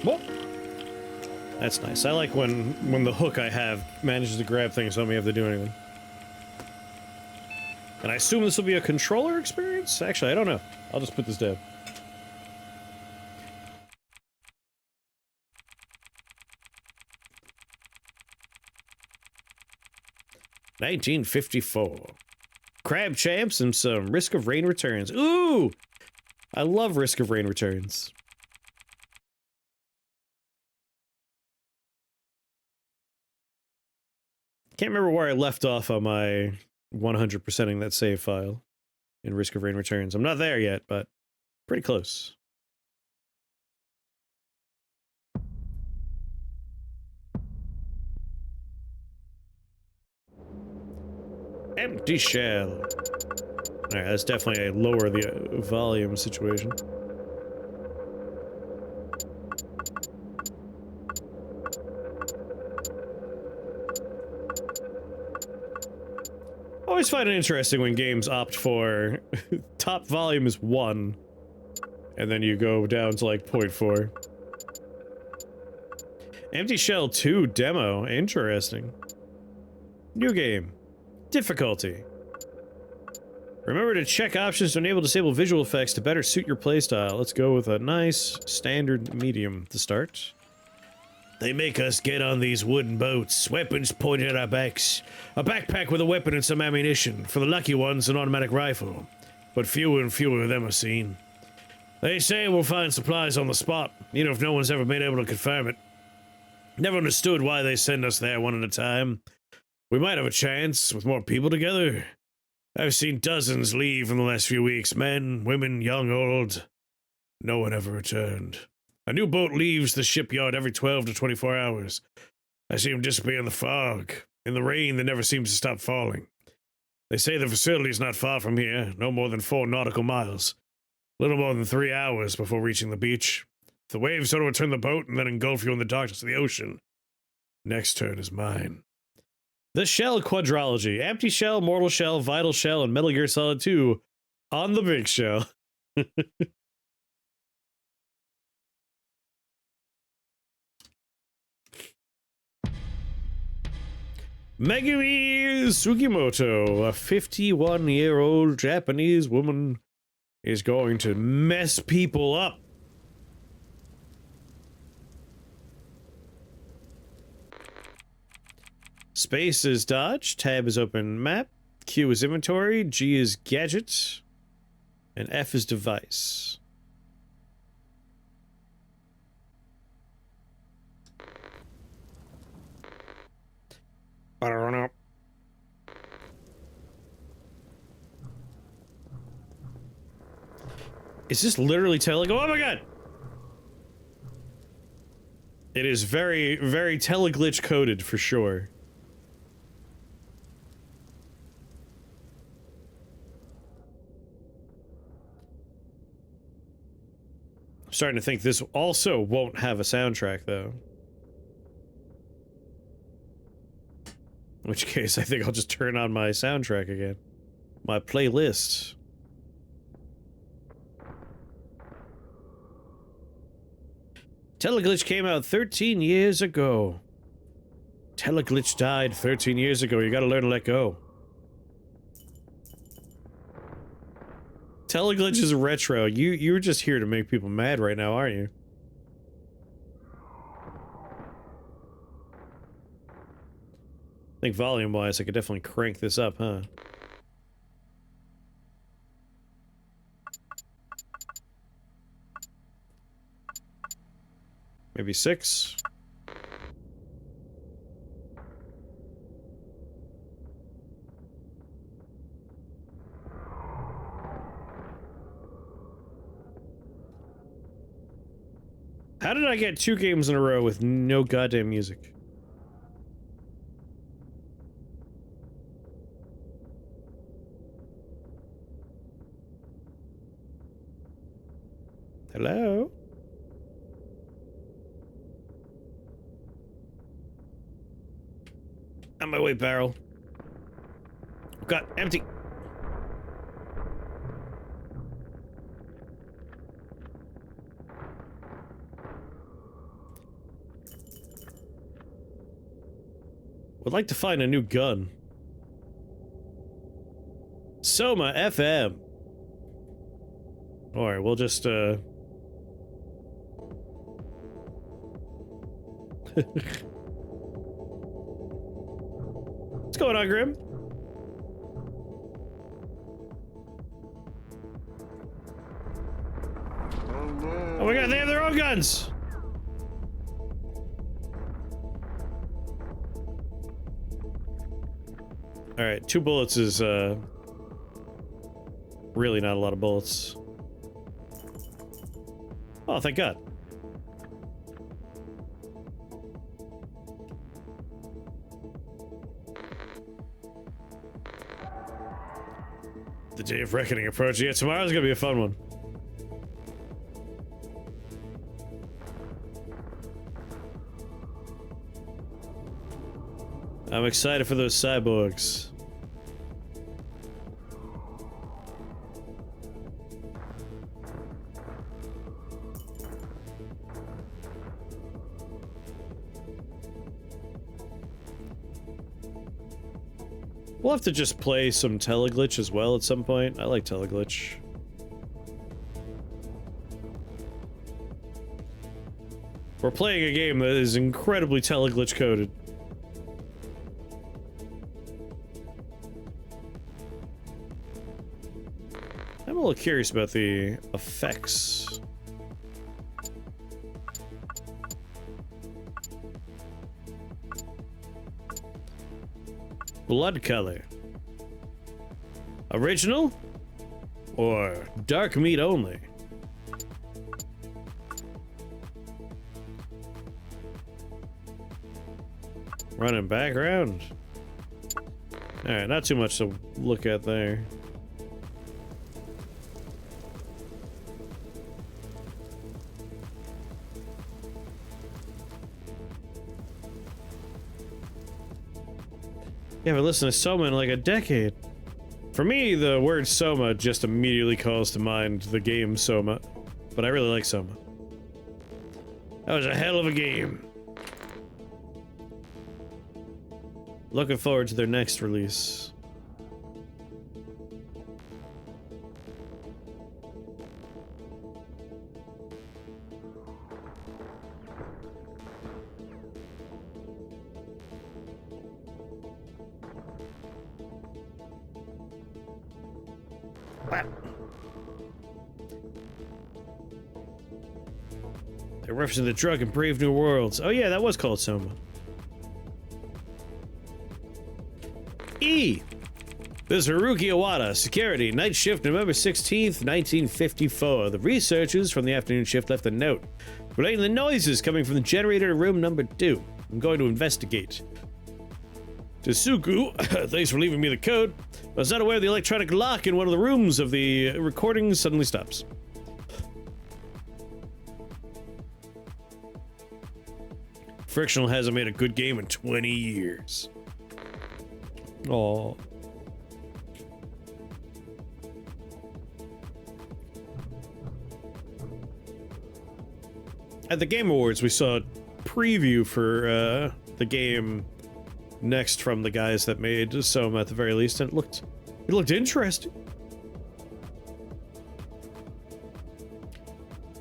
Whoa. That's nice. I like when the hook I have manages to grab things without me have to do anything. And I assume this will be a controller experience? Actually, I don't know. I'll just put this down. $1954. Crab champs and some Risk of Rain returns. Ooh! I love Risk of Rain returns. Can't remember where I left off on my 100%ing that save file in Risk of Rain returns. I'm not there yet, but pretty close. Empty shell. Alright, that's definitely a lower the volume situation. Always find it interesting when games opt for top volume is 1, and then you go down to like 0.4. Empty Shell 2 demo. Interesting. New game. Difficulty. Remember to check options to enable disable visual effects to better suit your playstyle. Let's go with a nice standard medium to start. They make us get on these wooden boats, weapons pointed at our backs. A backpack with a weapon and some ammunition. For the lucky ones, an automatic rifle. But fewer and fewer of them are seen. They say we'll find supplies on the spot, even if no one's ever been able to confirm it. Never understood why they send us there one at a time. We might have a chance with more people together. I've seen dozens leave in the last few weeks. Men, women, young, old. No one ever returned. A new boat leaves the shipyard every 12 to 24 hours. I see them disappear in the fog, in the rain that never seems to stop falling. They say the facility is not far from here, no more than 4 nautical miles. Little more than 3 hours before reaching the beach. If the waves don't overturn the boat and then engulf you in the darkness of the ocean, next turn is mine. The Shell Quadrology. Empty Shell, Mortal Shell, Vital Shell, and Metal Gear Solid 2 on the Big Shell. Megumi Sugimoto, a 51-year-old Japanese woman, is going to mess people up. Space is dodge, tab is open map, Q is inventory, G is gadget, and F is device. I don't know. Is this literally telling? Oh my god! It is very, very Teleglitch coded for sure. I'm starting to think this also won't have a soundtrack though. In which case, I think I'll just turn on my soundtrack again. My playlist. Teleglitch came out 13 years ago. Teleglitch died 13 years ago. You gotta learn to let go. Teleglitch is retro. You're just here to make people mad right now, aren't you? I think volume-wise, I could definitely crank this up, huh? Maybe 6? How did I get 2 games in a row with no goddamn music? Hello? On my way, barrel. Got empty. Would like to find a new gun. Soma FM. Alright, we'll just, What's going on, Grim? Oh my god, they have their own guns! Alright, 2 bullets is, really not a lot of bullets. Oh, thank god. The day of reckoning approaching. Yeah, tomorrow's gonna be a fun one. I'm excited for those cyborgs. We'll have to just play some Teleglitch as well at some point. I like Teleglitch. We're playing a game that is incredibly Teleglitch coded. I'm a little curious about the effects. Blood color. Original? Or dark meat only? Running background. Alright, not too much to look at there. You haven't listened to Soma in like a decade. For me, the word Soma just immediately calls to mind the game Soma. But I really like Soma. That was a hell of a game. Looking forward to their next release. They're referencing the drug in Brave New Worlds. Oh yeah, that was called Soma. E! This is Haruki Iwata, security, night shift, November 16th, 1954. The researchers from the afternoon shift left a note relating to the noises coming from the generator in room number 2. I'm going to investigate. Tsuku, thanks for leaving me the code. I was not aware the electronic lock in one of the rooms of the recording suddenly stops. Frictional hasn't made a good game in 20 years. Aww. At the Game Awards, we saw a preview for the game next from the guys that made Soma at the very least, and it looked interesting.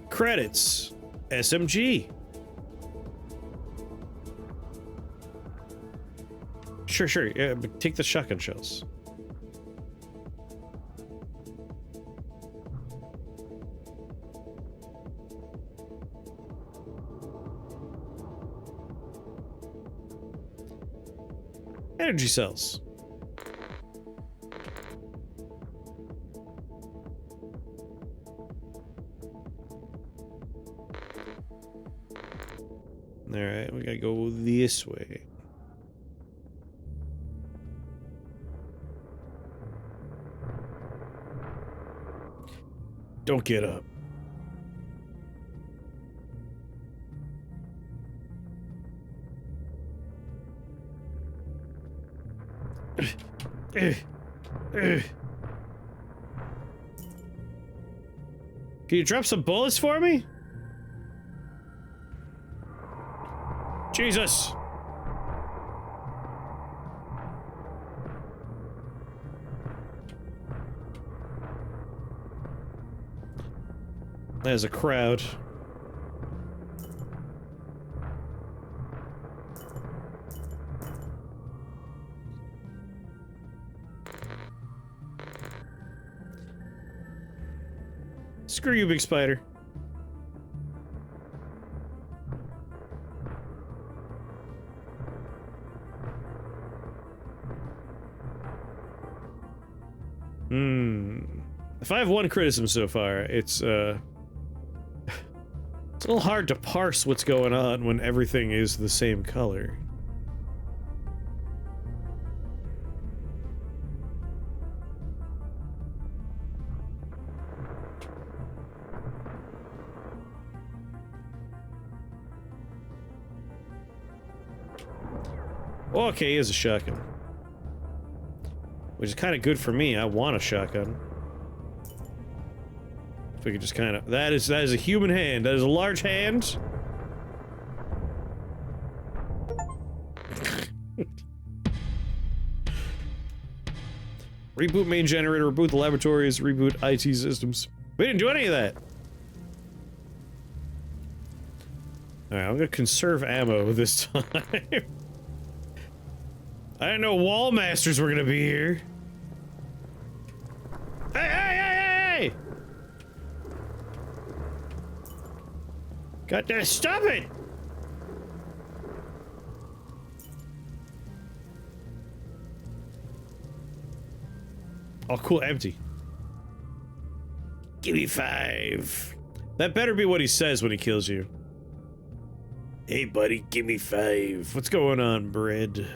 Credits. SMG. Sure, yeah, but take the shotgun shells. Energy cells. Alright, we gotta go this way. Don't get up. Can you drop some bullets for me? Jesus. There's a crowd. Screw you, big spider. If I have one criticism so far, it's a little hard to parse what's going on when everything is the same color. Okay, he has a shotgun. Which is kind of good for me. I want a shotgun. If we could just kind of... That is a human hand. That is a large hand. Reboot main generator, reboot the laboratories, reboot IT systems. We didn't do any of that. Alright, I'm gonna conserve ammo this time. I didn't know wall masters were gonna be here. Hey, hey, hey, hey! Got to stop it! Oh, cool, empty. Give me 5. That better be what he says when he kills you. Hey, buddy, give me 5. What's going on, bread?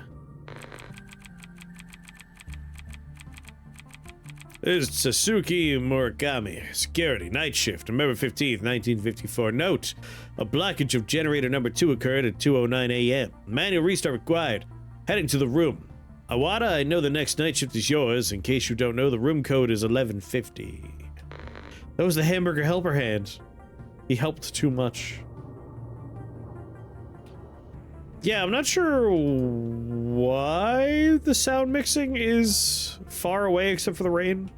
This is Sasuke Murakami. Security, night shift, November 15th, 1954. Note, a blockage of generator number 2 occurred at 2:09 a.m. Manual restart required. Heading to the room. Awada, I know the next night shift is yours. In case you don't know, the room code is 1150. That was the hamburger helper hand. He helped too much. Yeah, I'm not sure why the sound mixing is far away except for the rain.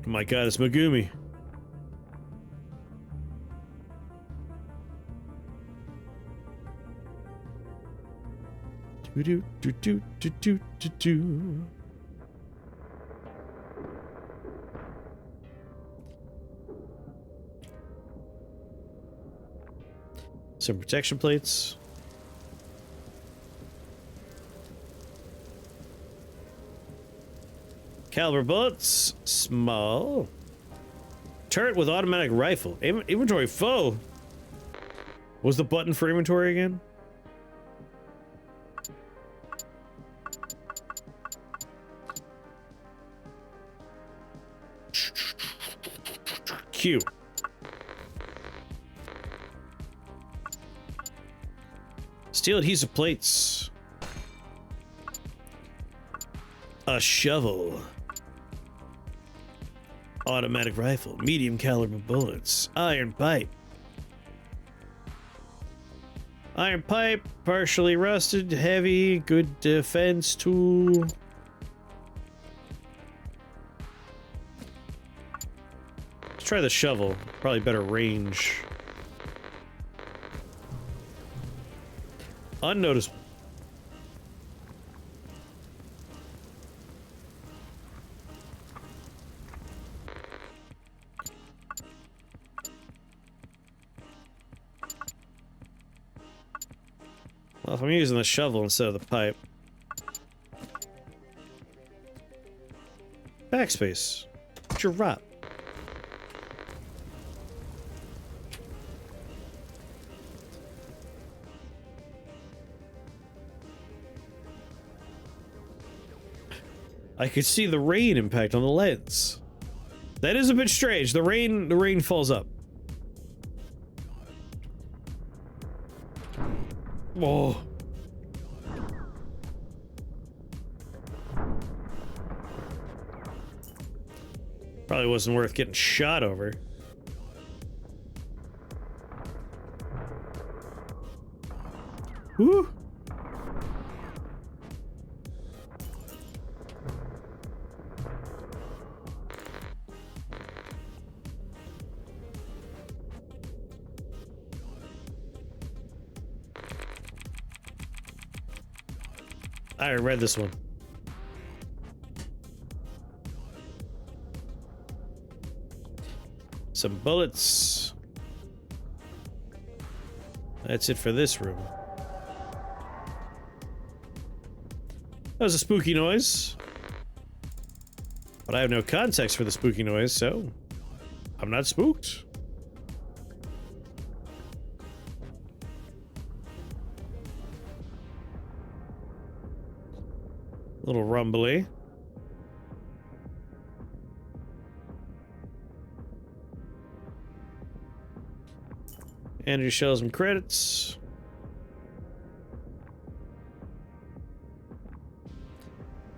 Oh my god, it's Megumi. Do do do do do do do. Some protection plates. Caliber bullets. Small. Turret with automatic rifle. Inventory full. What was the button for inventory again? Q. Steel adhesive plates. A shovel. Automatic rifle. Medium caliber bullets. Iron pipe. Iron pipe. Partially rusted. Heavy. Good defense tool. Let's try the shovel. Probably better range. Unnoticeable. Well, if I'm using the shovel instead of the pipe. Backspace. Drop. I could see the rain impact on the lens. That is a bit strange. The rain falls up. Whoa. Probably wasn't worth getting shot over. I already read this one. Some bullets. That's it for this room. That was a spooky noise. But I have no context for the spooky noise, so I'm not spooked. A little rumbly. Energy shells and credits.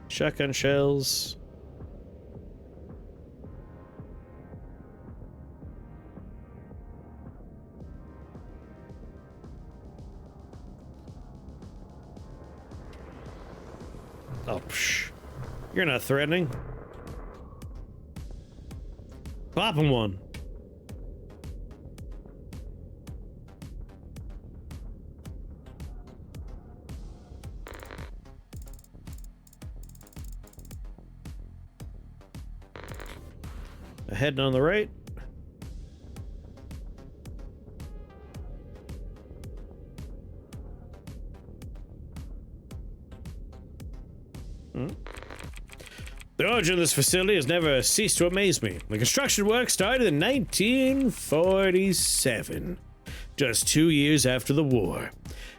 Shotgun shells. Oh, psh. You're not threatening. Pop him one. Heading on the right. The origin of this facility has never ceased to amaze me. The construction work started in 1947, just 2 years after the war.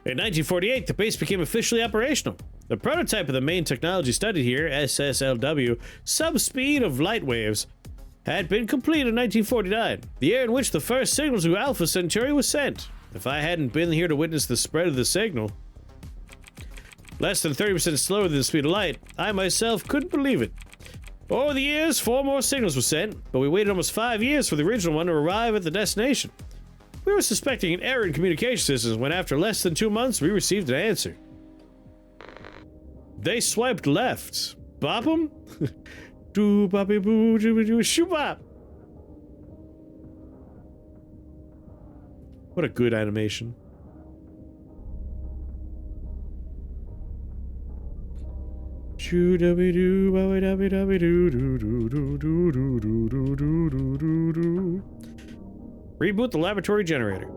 In 1948, the base became officially operational. The prototype of the main technology studied here, SSLW, subspeed of light waves, had been completed in 1949, the year in which the first signal to Alpha Centauri was sent. If I hadn't been here to witness the spread of the signal, less than 30% slower than the speed of light, I myself couldn't believe it. Over the years, 4 more signals were sent, but we waited almost 5 years for the original one to arrive at the destination. We were suspecting an error in communication systems when after less than 2 months, we received an answer. They swiped left. Bop 'em? Do boppy boo do shoo bop. What a good animation. Shoo dubby doo bowie dubby dubby doo doo doo doo doo doo doo doo doo doo doo. Reboot the laboratory generator.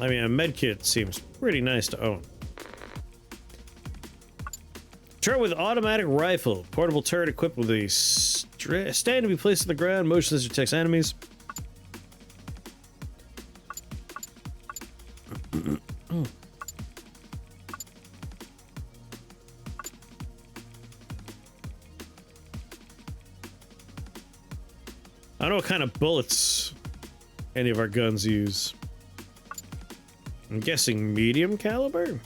I mean, a medkit seems pretty nice to own. Turret with automatic rifle. Portable turret equipped with a stand to be placed on the ground. Motionless detects enemies. I don't know what kind of bullets any of our guns use. I'm guessing medium caliber?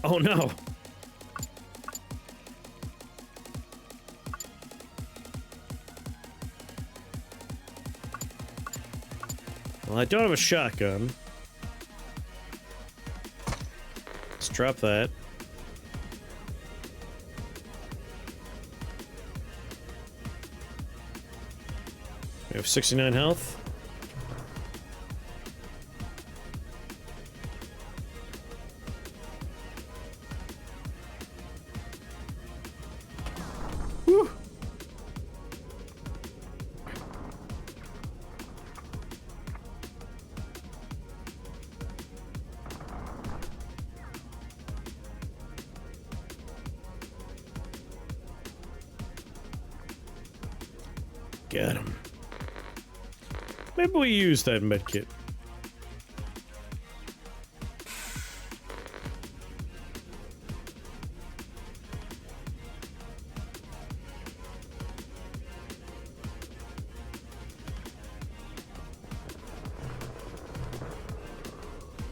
Oh no! Well, I don't have a shotgun. Let's drop that. We have 69 health. Whew. Got him. Maybe we use that medkit.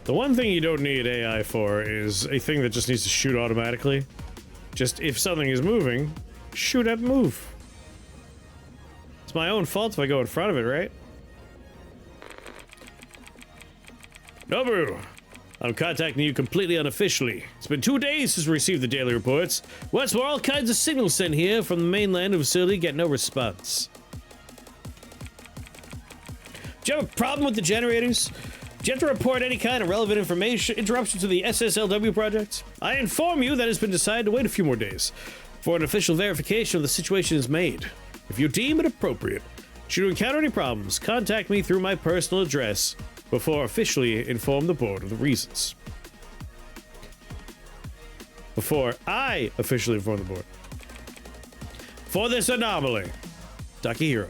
The one thing you don't need AI for is a thing that just needs to shoot automatically. Just if something is moving, shoot at move. It's my own fault if I go in front of it, right? Nobu, I'm contacting you completely unofficially. It's been 2 days since we received the daily reports. What's more, all kinds of signals sent here from the mainland of the facility get no response. Do you have a problem with the generators? Do you have to report any kind of relevant information interruption to the SSLW project? I inform you that it's been decided to wait a few more days before an official verification of the situation is made. If you deem it appropriate, should you encounter any problems, contact me through my personal address before officially inform the board of the reasons. Before I officially inform the board. For this anomaly, Takahiro.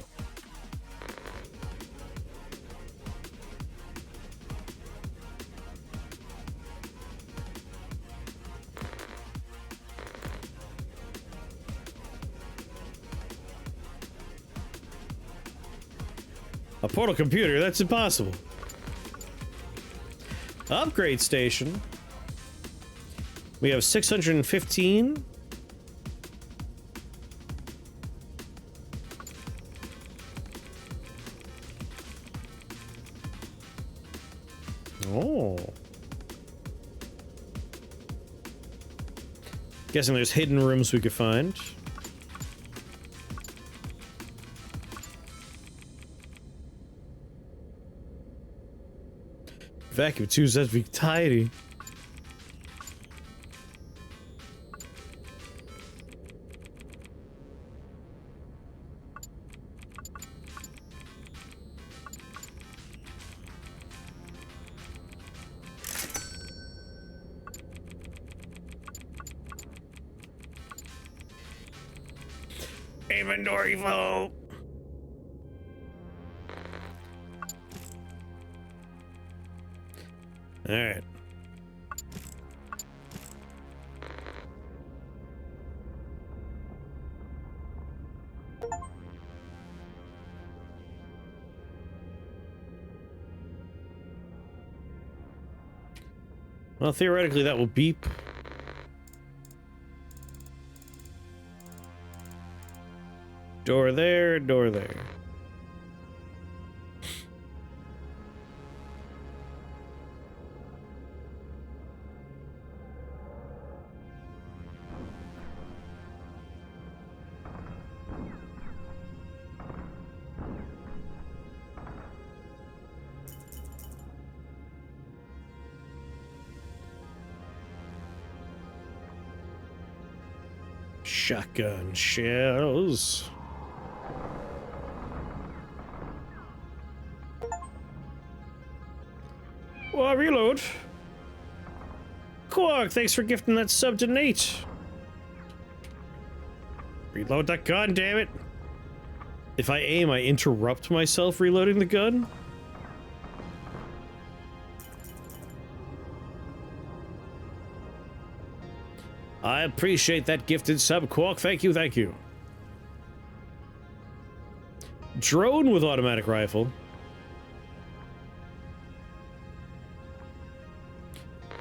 A portal computer? That's impossible. Upgrade station. We have 615. Oh. Guessing there's hidden rooms we could find. Vacuum tubes, that'd be tidy. Inventory full. All right. Well, theoretically, that will beep. Door there, door there. Shotgun shells. Well, reload. Quark, thanks for gifting that sub to Nate. Reload that gun, damn it. If I aim, I interrupt myself reloading the gun? I appreciate that gifted sub, Quark. Thank you, thank you. Drone with automatic rifle.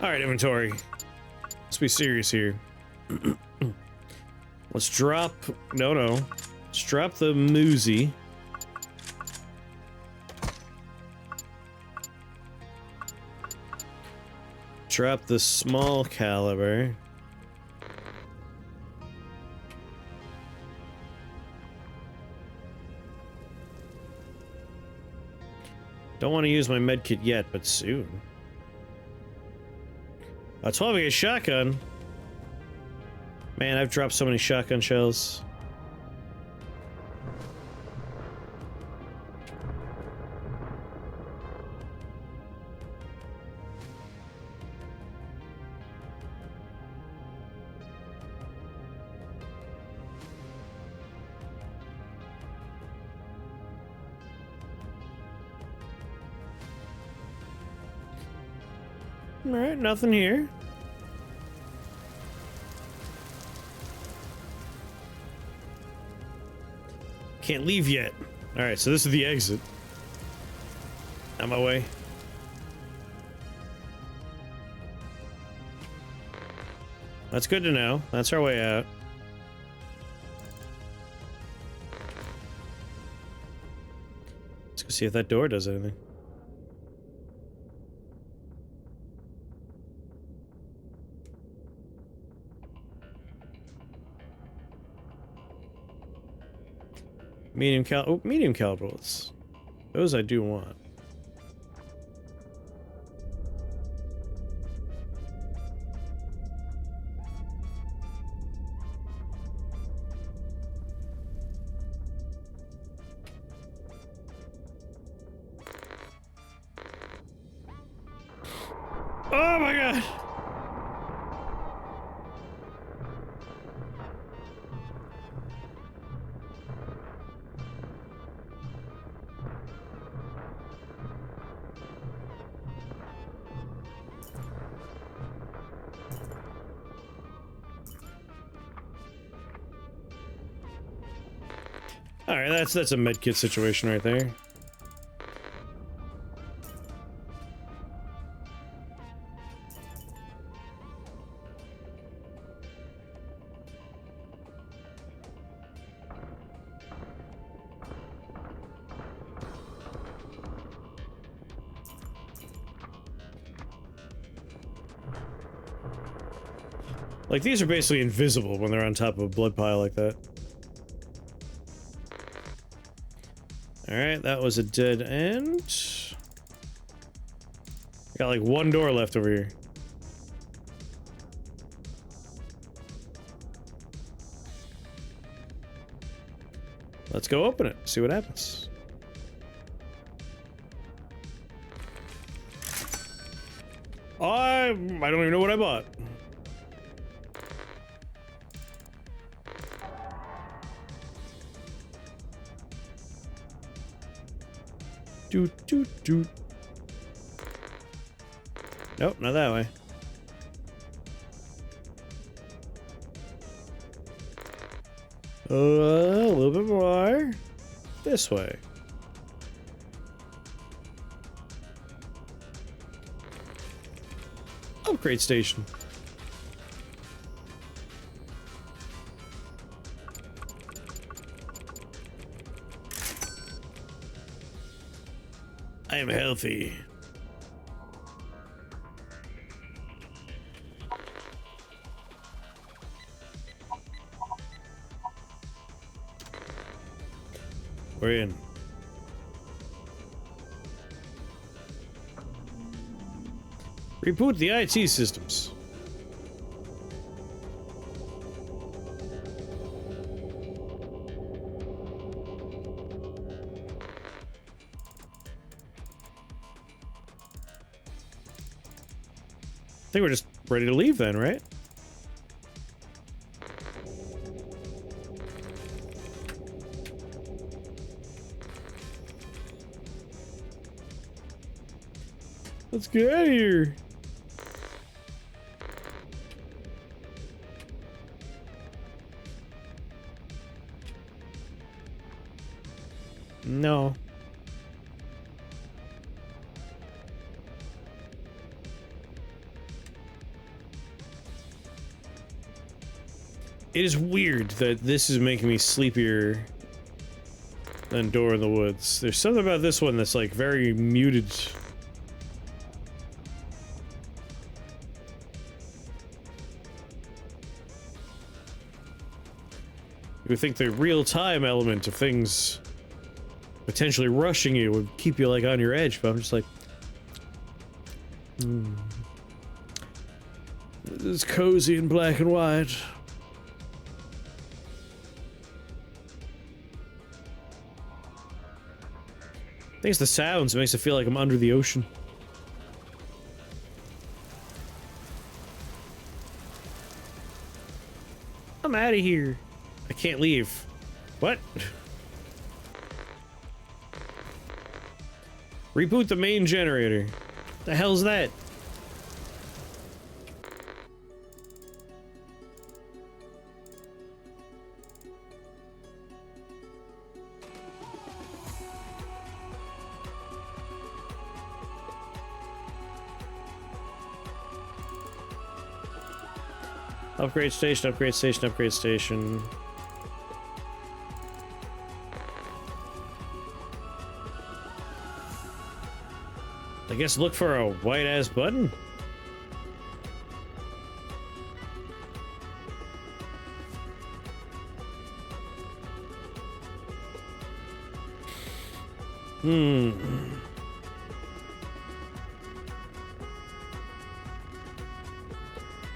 Alright, inventory. Let's be serious here. Let's drop... No. Let's drop the Muzi. Drop the small caliber. Don't want to use my medkit yet, but soon. A 12 gauge shotgun. Man, I've dropped so many shotgun shells. Alright, nothing here. Can't leave yet. Alright, so this is the exit. On my way. That's good to know. That's our way out. Let's go see if that door does anything. Medium caliber bullets. Those I do want. Oh my god! Alright, that's a medkit situation right there. Like, these are basically invisible when they're on top of a blood pile like that. Alright, that was a dead end. Got like one door left over here. Let's go open it, see what happens. I don't even know what I bought. Doot, doot, doot. Nope, not that way. A little bit more. This way. Upgrade station. I am healthy. We're in. Reboot the IT systems. I think we're just ready to leave then, right? Let's get out of here. No. It is weird that this is making me sleepier than Door in the Woods. There's something about this one that's like very muted. You would think the real-time element of things potentially rushing you would keep you like on your edge, but I'm just like, it's cozy and black and white. I think it's the sounds. It makes it feel like I'm under the ocean. I'm out of here. I can't leave. What? Reboot the main generator. The hell's that? Upgrade station, upgrade station, upgrade station. I guess look for a white-ass button.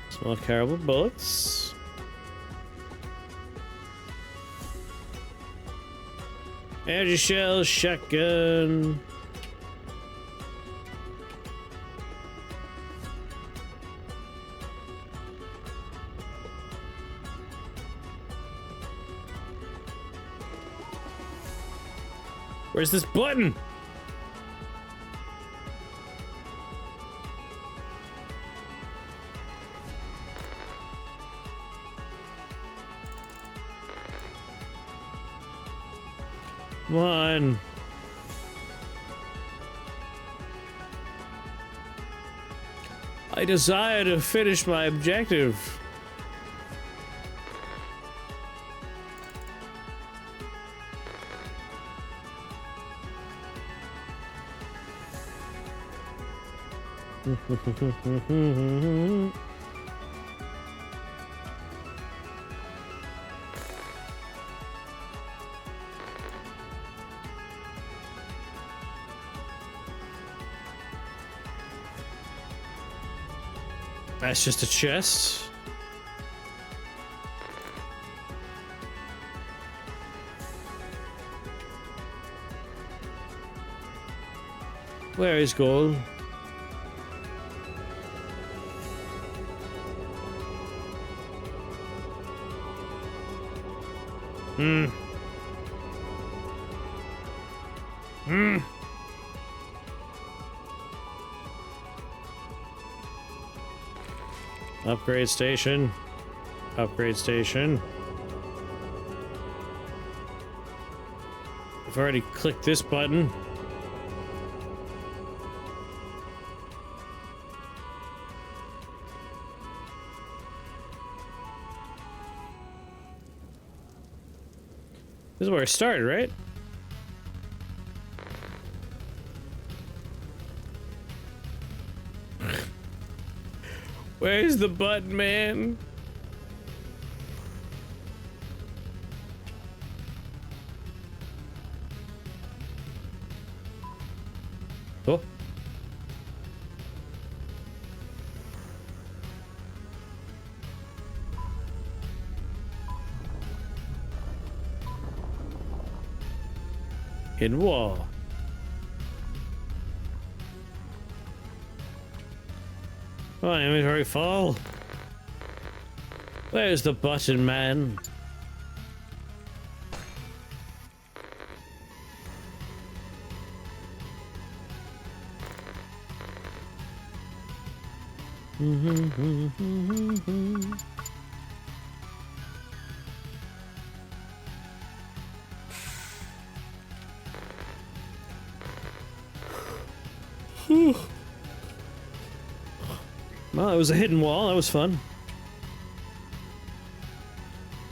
Small caliber bullets. Energy shell, shotgun. Where's this button? Come on. I desire to finish my objective. That's just a chest. Where is gold? Upgrade station. Upgrade station. I've already clicked this button. This is where I started, right? Where's the button, man? Oh. Hidden wall. Come on, inventory fall. Where's the button, man? Well, it was a hidden wall. That was fun.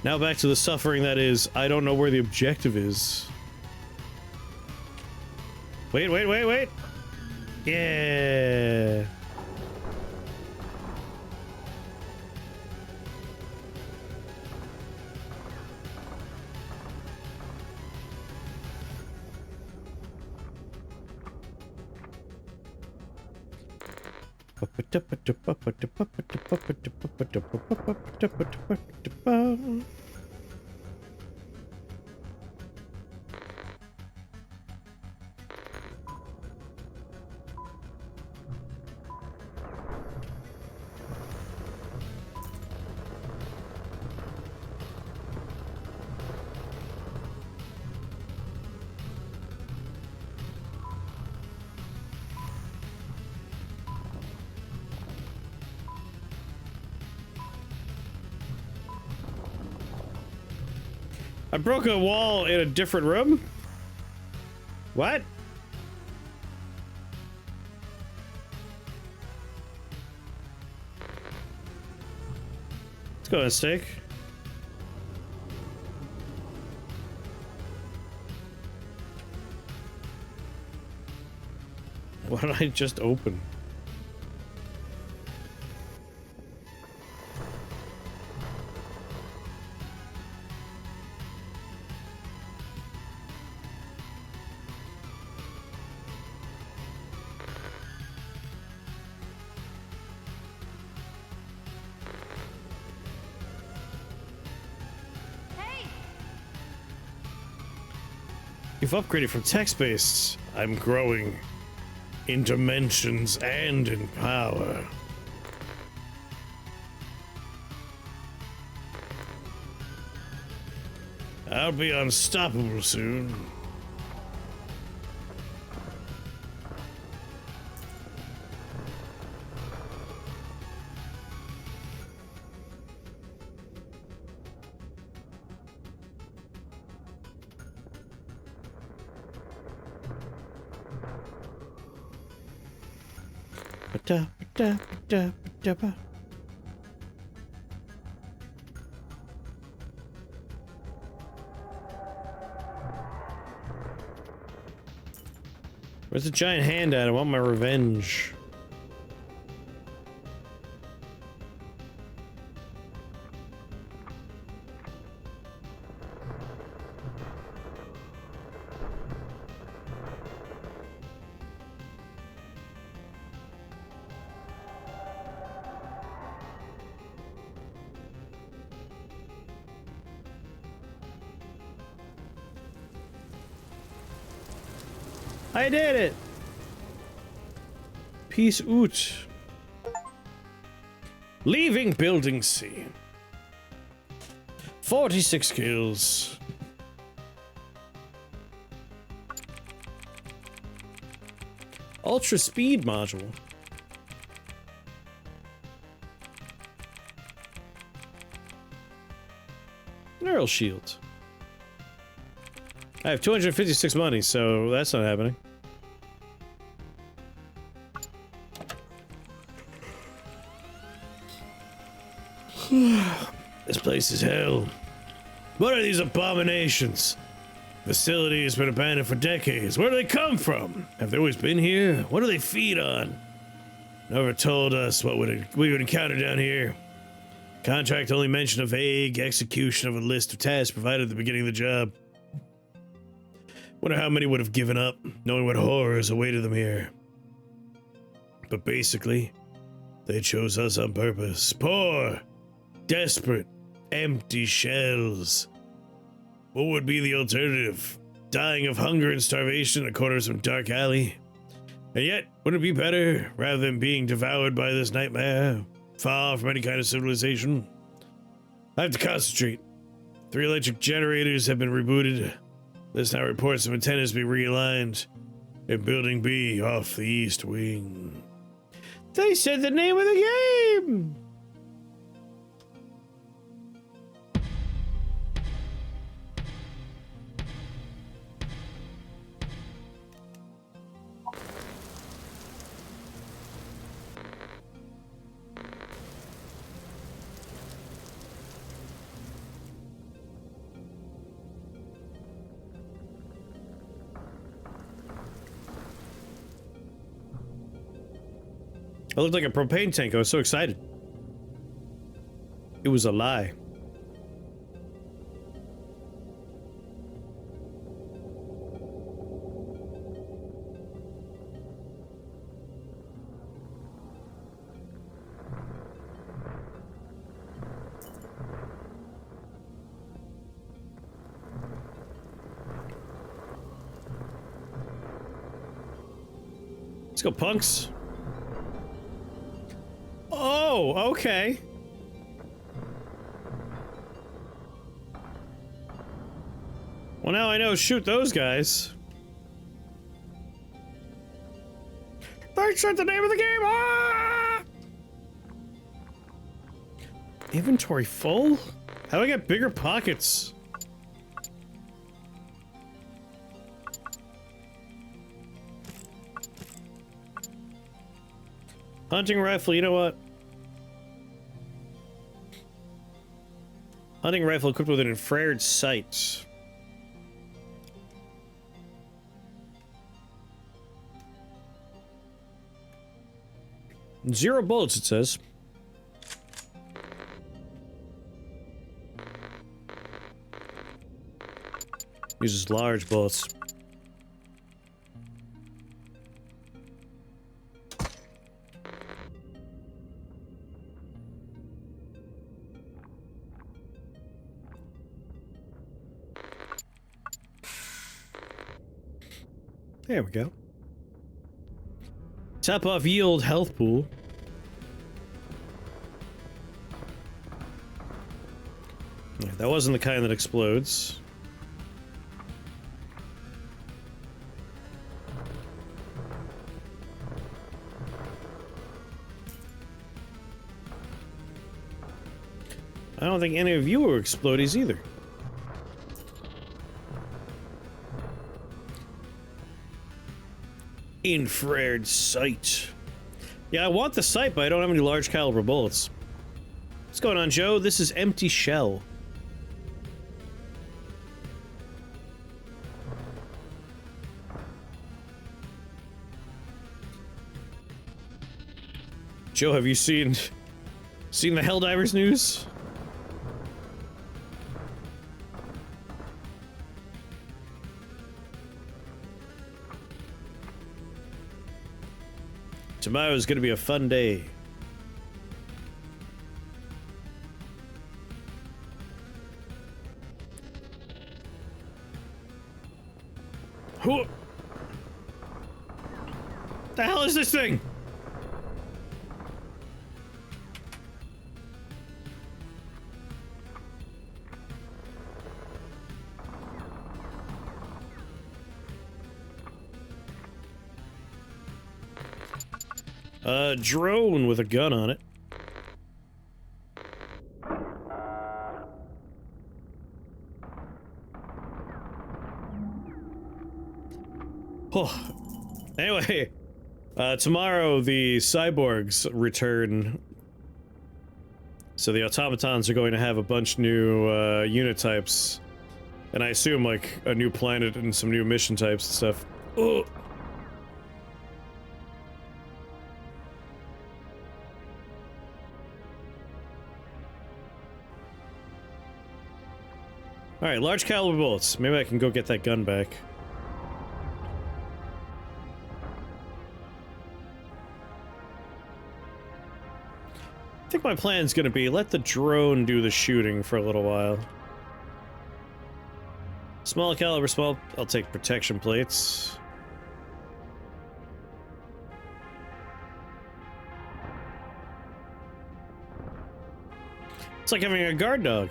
Now back to the suffering that is, I don't know where the objective is. Wait, wait, wait, wait! Yeah! I broke a wall in a different room? What? What's going, Steak. What did I just open? You've upgraded from text-based. I'm growing in dimensions and in power. I'll be unstoppable soon. Where's the giant hand at? I want my revenge. I did it! Peace out. Leaving building C. 46 kills. Ultra speed module. Neural shield. I have 256 money, so that's not happening. This place is hell. What are these abominations? Facility has been abandoned for decades. Where do they come from? Have they always been here? What do they feed on? Never told us what we would encounter down here. Contract only mentioned a vague execution of a list of tasks provided at the beginning of the job. Wonder how many would have given up, knowing what horrors awaited them here. But basically, they chose us on purpose. Poor, desperate, empty shells. What would be the alternative? Dying of hunger and starvation in the corner of some dark alley? And yet, wouldn't it be better, rather than being devoured by this nightmare, far from any kind of civilization? I have to concentrate. 3 electric generators have been rebooted. This now reports some antennas be realigned in Building B off the east wing. They said the name of the game! I looked like a propane tank. I was so excited. It was a lie. Let's go, punks. Oh, okay. Well, now I know shoot those guys. They said the name of the game! Ah! Inventory full? How do I get bigger pockets? Hunting rifle, you know what? Hunting rifle equipped with an infrared sight. Zero bullets, it says. Uses large bullets. There we go. Top off yield health pool. Yeah, that wasn't the kind that explodes. I don't think any of you are explodies either. Infrared sight. Yeah, I want the sight, but I don't have any large caliber bullets. What's going on, Joe? This is Empty Shell. Joe, have you seen the Helldivers news? Tomorrow is going to be a fun day. Who? The hell is this thing? A drone with a gun on it. Oh. Anyway, tomorrow the cyborgs return. So the automatons are going to have a bunch new unit types. And I assume like a new planet and some new mission types and stuff. Oh. Alright, large caliber bullets. Maybe I can go get that gun back. I think my plan's gonna be let the drone do the shooting for a little while. Small caliber, small. I'll take protection plates. It's like having a guard dog.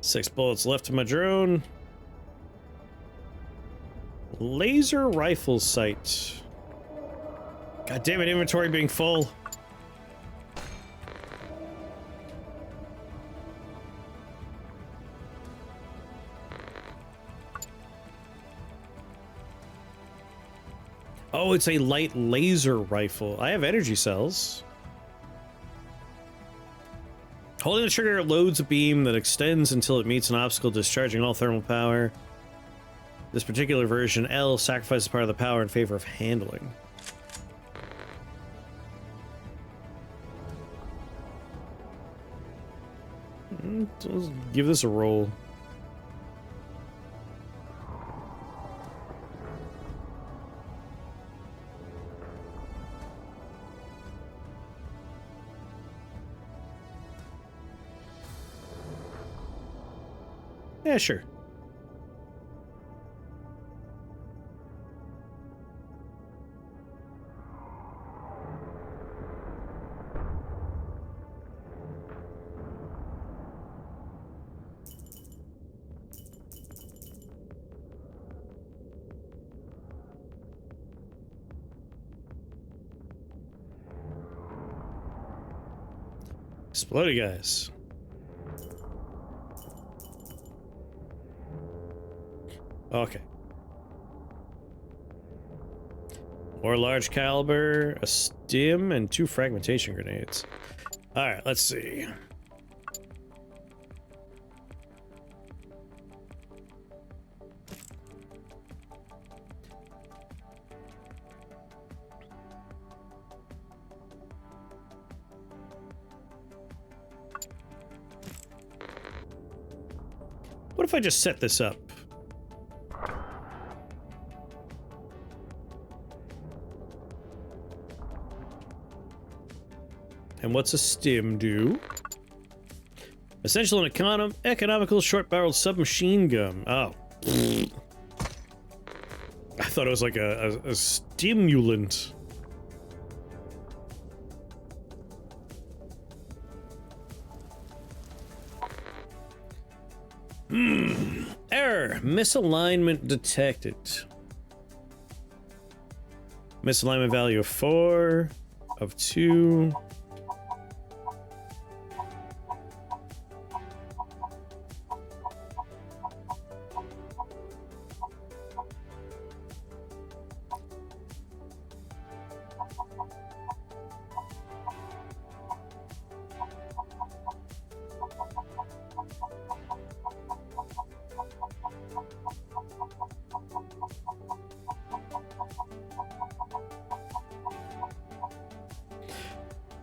Six bullets left to my drone. Laser rifle sight. God damn it, inventory being full. Oh, it's a light laser rifle. I have energy cells. Holding the trigger loads a beam that extends until it meets an obstacle, discharging all thermal power. This particular version, L, sacrifices part of the power in favor of handling. Let's give this a roll. Yeah, sure. Explodey guys. Okay. More large caliber, a stim, and 2 fragmentation grenades. Alright, let's see. What if I just set this up? And what's a stim do? Essential and economical short-barreled submachine gun. Oh. I thought it was like a stimulant. Error. Misalignment detected. Misalignment value of 4, of 2.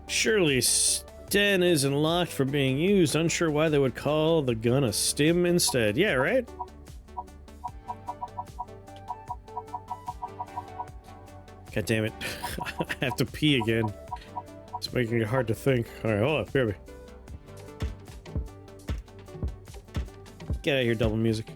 Surely Sten isn't locked for being used. Unsure why they would call the gun a stim instead. Yeah, right? God damn it. I have to pee again. It's making it hard to think. Alright, hold up. Here we get out of here, double music.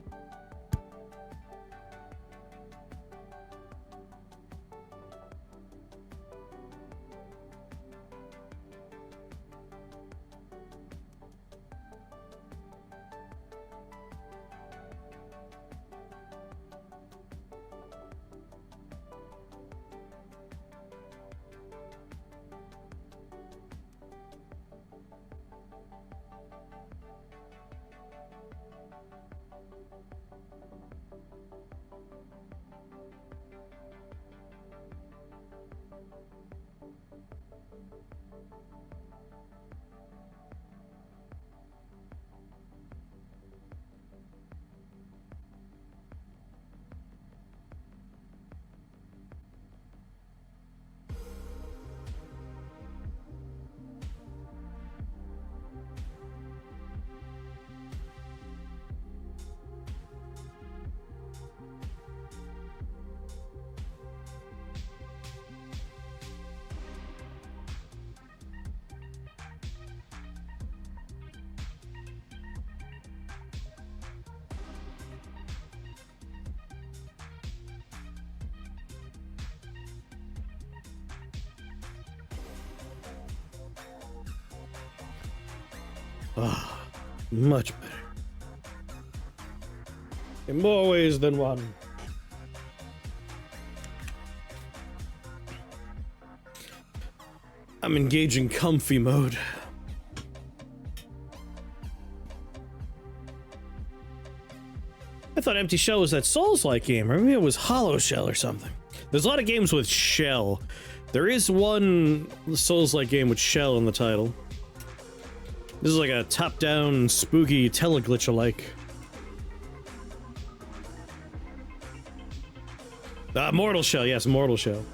Ah, much better. In more ways than one. I'm engaging comfy mode. I thought Empty Shell was that Souls-like game, or maybe it was Hollow Shell or something. There's a lot of games with Shell. There is one Souls-like game with Shell in the title. This is like a top-down, spooky Teleglitch-alike. Mortal Shell, yes, Mortal Shell.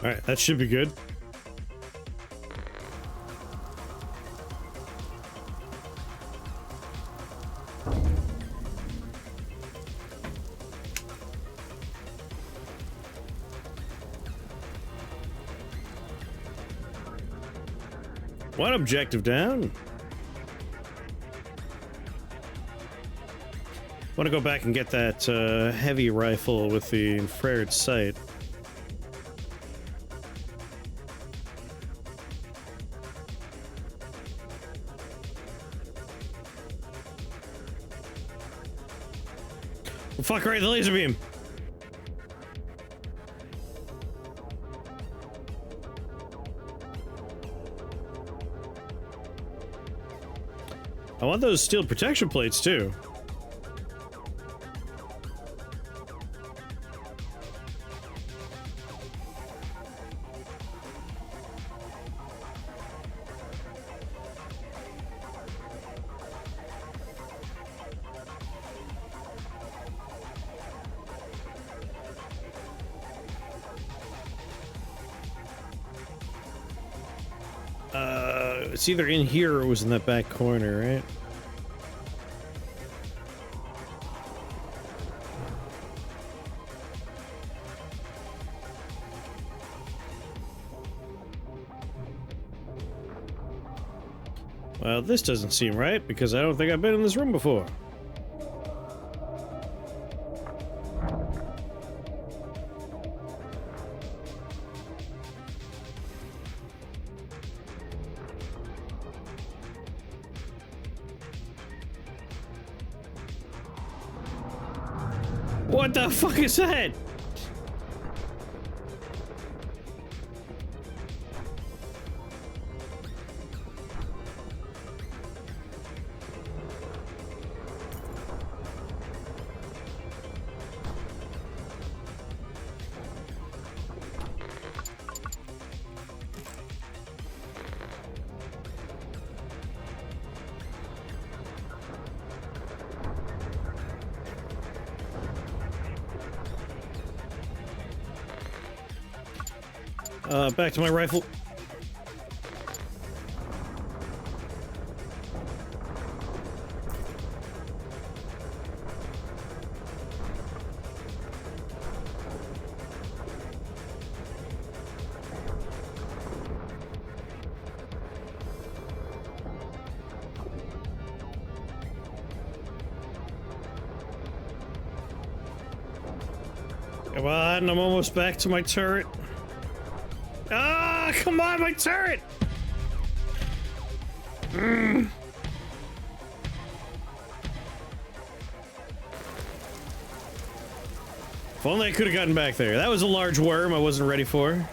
Alright, that should be good. One objective down. Want to go back and get that heavy rifle with the infrared sight. Well, fuck right, the laser beam. I want those steel protection plates too. It's either in here or it was in that back corner, right? Well, this doesn't seem right because I don't think I've been in this room before. What the fuck is that? Back to my rifle. Come on, I'm almost back to my turret. Ah, come on, my turret! If only I could have gotten back there. That was a large worm I wasn't ready for.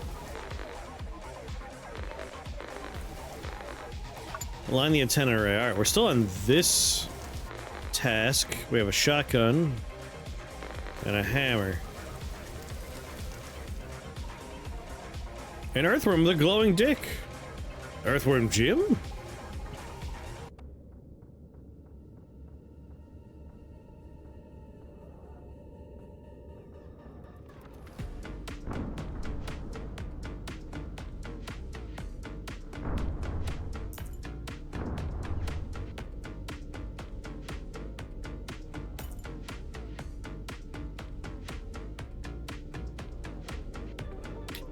Align the antenna array. Alright, we're still on this task. We have a shotgun and a hammer. An earthworm with a glowing dick. Earthworm Jim?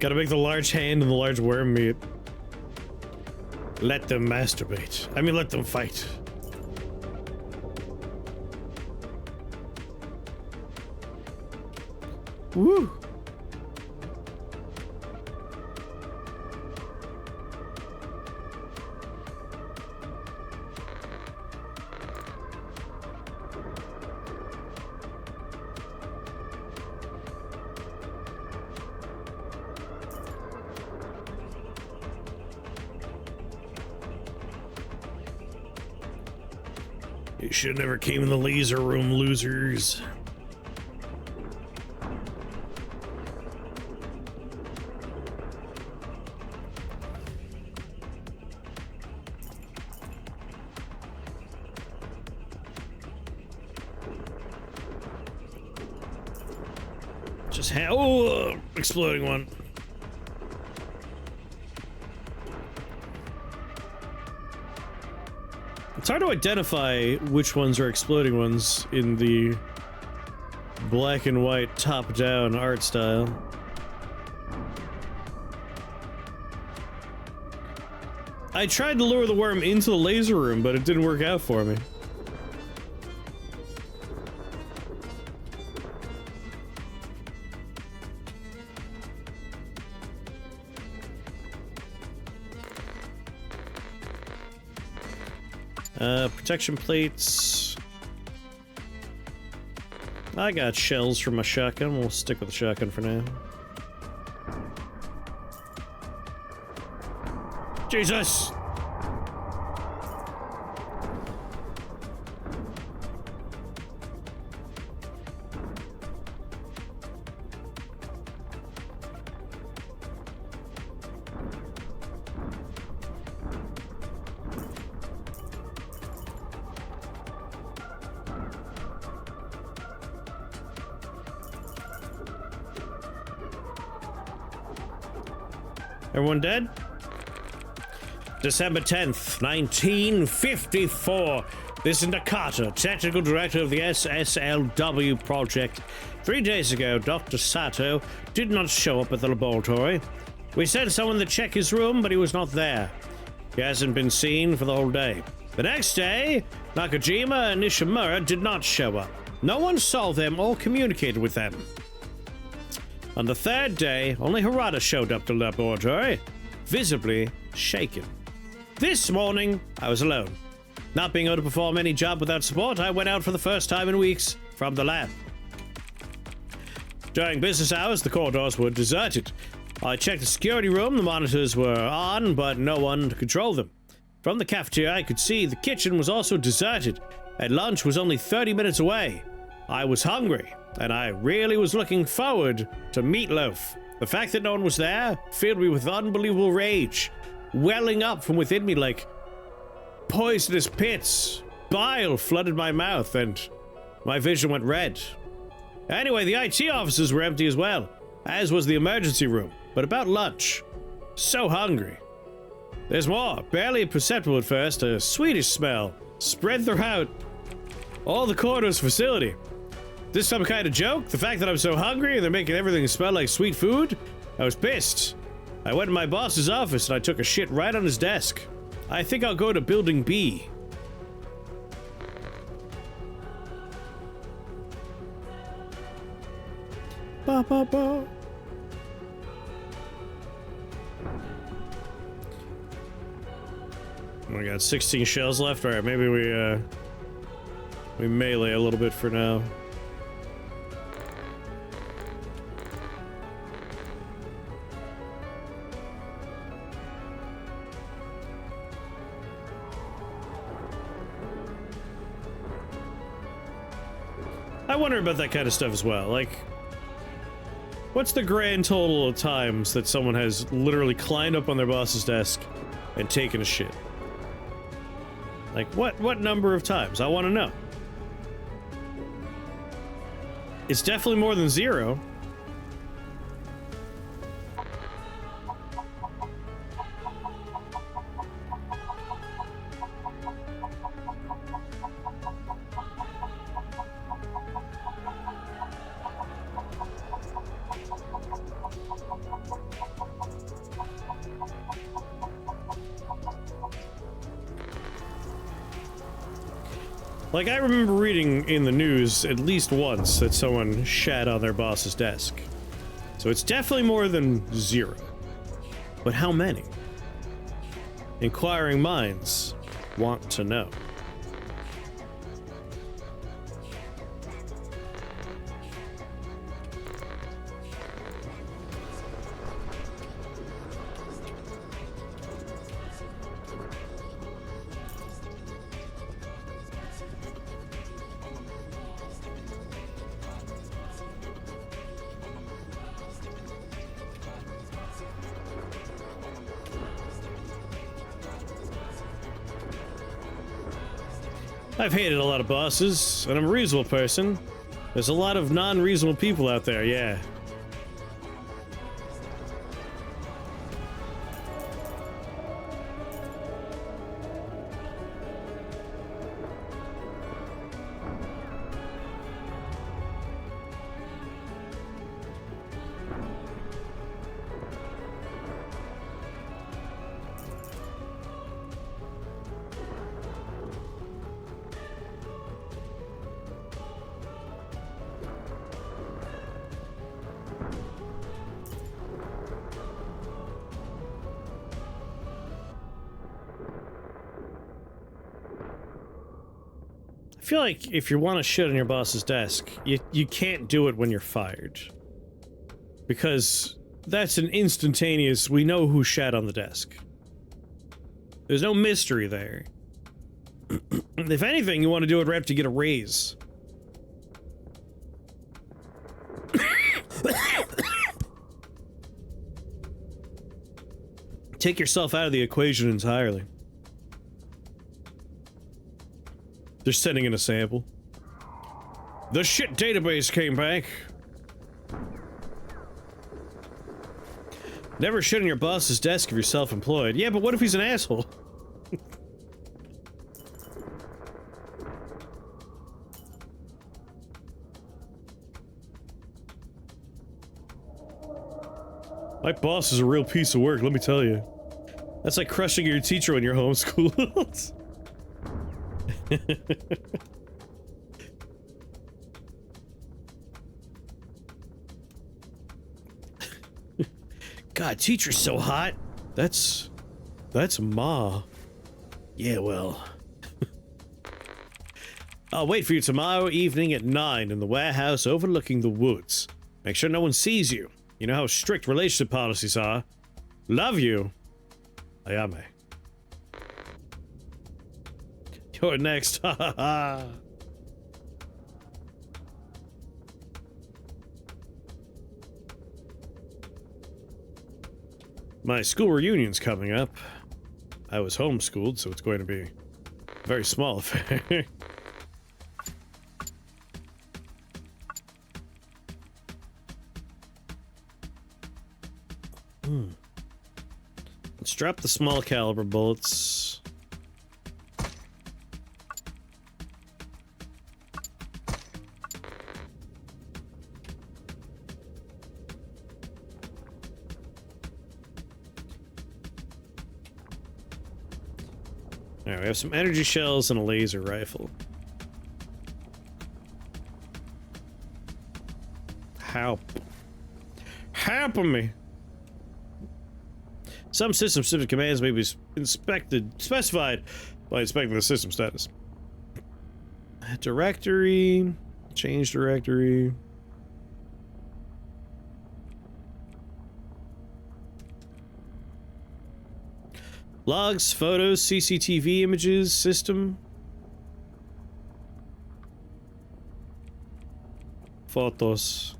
Gotta make the large hand and the large worm meet. Let them masturbate. I mean, let them fight. Woo! You should never came in the laser room, losers. Just oh, exploding one. It's hard to identify which ones are exploding ones in the black and white top-down art style. I tried to lure the worm into the laser room, but it didn't work out for me. Protection plates. I got shells for my shotgun. We'll stick with the shotgun for now. Jesus! Everyone dead? December 10th, 1954. This is Nakata, technical director of the SSLW project. 3 days ago, Dr. Sato did not show up at the laboratory. We sent someone to check his room, but he was not there. He hasn't been seen for the whole day. The next day, Nakajima and Nishimura did not show up. No one saw them or communicated with them. On the third day, only Harada showed up to the laboratory, visibly shaken. This morning, I was alone. Not being able to perform any job without support, I went out for the first time in weeks from the lab. During business hours, the corridors were deserted. I checked the security room, the monitors were on, but no one to control them. From the cafeteria, I could see the kitchen was also deserted, and lunch was only 30 minutes away. I was hungry, and I really was looking forward to meatloaf. The fact that no one was there filled me with unbelievable rage, welling up from within me like poisonous pits. Bile flooded my mouth, and my vision went red. Anyway, the IT offices were empty as well, as was the emergency room. But about lunch, so hungry. There's more, barely perceptible at first, a sweetish smell spread throughout all the corridors facility. This some kind of joke? The fact that I'm so hungry and they're making everything smell like sweet food? I was pissed. I went to my boss's office and I took a shit right on his desk. I think I'll go to Building B. Ba ba ba. We got 16 shells left. All right, maybe we melee a little bit for now. I wonder about that kind of stuff as well. Like, what's the grand total of times that someone has literally climbed up on their boss's desk and taken a shit? Like, what number of times? I want to know. It's definitely more than 0. Like, I remember reading in the news at least once that someone shat on their boss's desk. So it's definitely more than 0. But how many? Inquiring minds want to know. I've hated a lot of bosses, and I'm a reasonable person. There's a lot of non-reasonable people out there, yeah. feel like if you want to shit on your boss's desk, you can't do it when you're fired. Because that's an instantaneous, we know who shat on the desk. There's no mystery there. If anything, you want to do it right after you get a raise. Take yourself out of the equation entirely. They're sending in a sample. The shit database came back. Never shit on your boss's desk if you're self-employed. Yeah, but what if he's an asshole? My boss is a real piece of work, let me tell you. That's like crushing your teacher when you're homeschooled. God, teacher's so hot. That's Ma. Yeah, well. I'll wait for you tomorrow evening at 9 in the warehouse overlooking the woods. Make sure no one sees you. You know how strict relationship policies are. Love you. Ayame. You're next. Ha ha ha. My school reunion's coming up. I was homeschooled, so it's going to be a very small affair. Let's drop the small caliber bullets. Alright, we have some energy shells and a laser rifle. Help. Help me! Some system-specific commands may be specified by inspecting the system status. Directory, change directory. Logs, photos, CCTV images, system. Photos.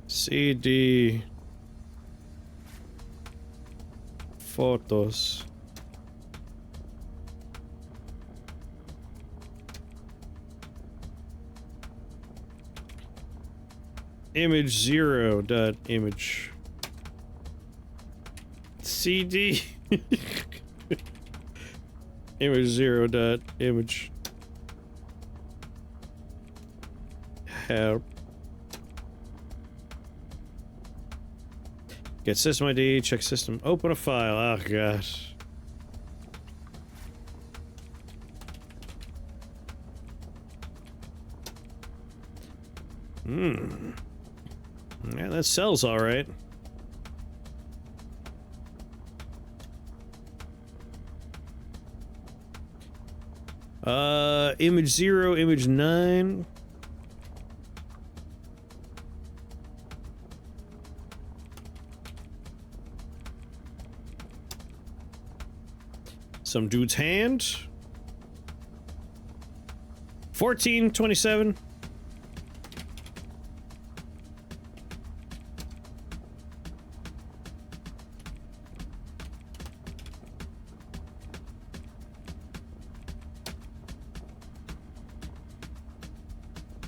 CD. Photos. Image 0 dot image. CD. Image 0 dot image. Help. Get system ID, check system, open a file. Oh gosh. Yeah, that sells all right. Image 0, image 9. Some dude's hand. 1427.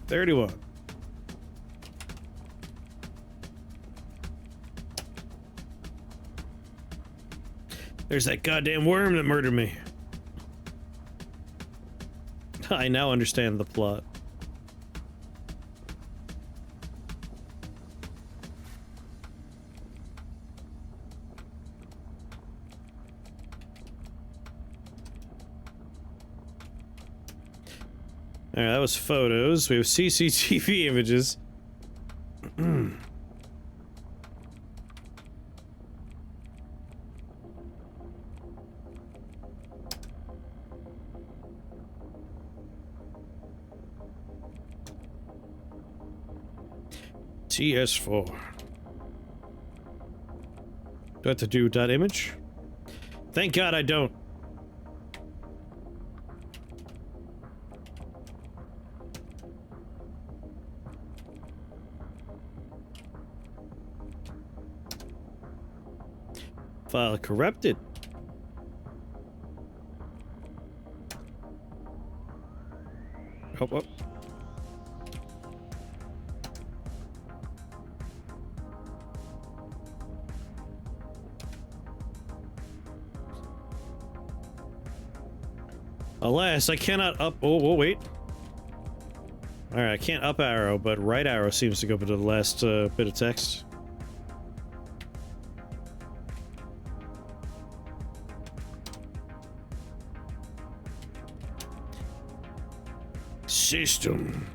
$31. There's that goddamn worm that murdered me. I now understand the plot. Alright, that was photos. We have CCTV images. CS4. Do I have to do .image? Thank God I don't. File corrupted. Oh. Alas, I cannot up. Oh, wait. Alright, I can't up arrow, but right arrow seems to go to the last bit of text. System.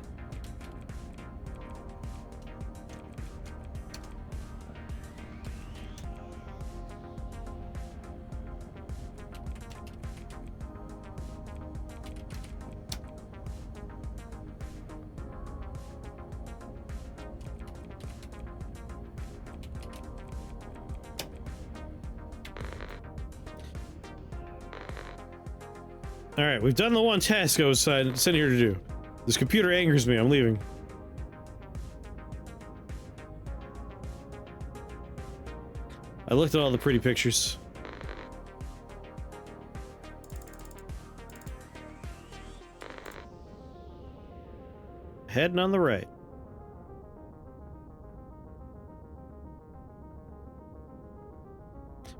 Alright, we've done the one task I was sent here to do. This computer angers me, I'm leaving. I looked at all the pretty pictures. Heading on the right.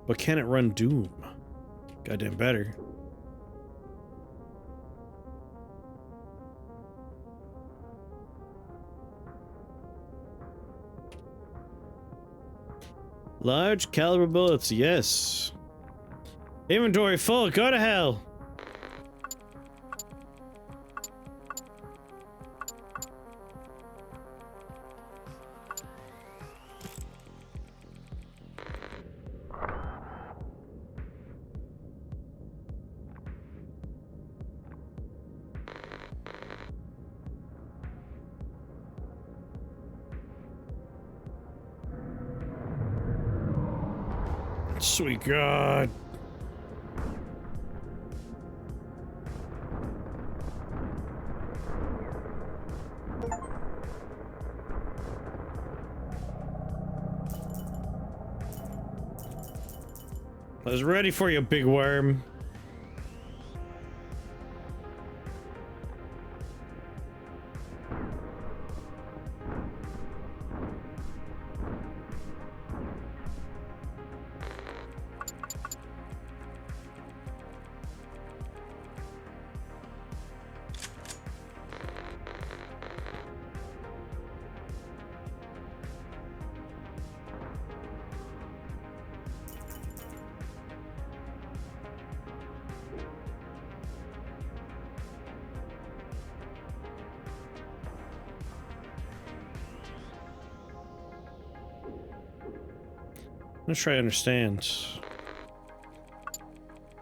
But can it run Doom? Goddamn better. Large caliber bullets, yes. Inventory full, go to hell. Sweet God. I was ready for you, big worm. Let's try to understand.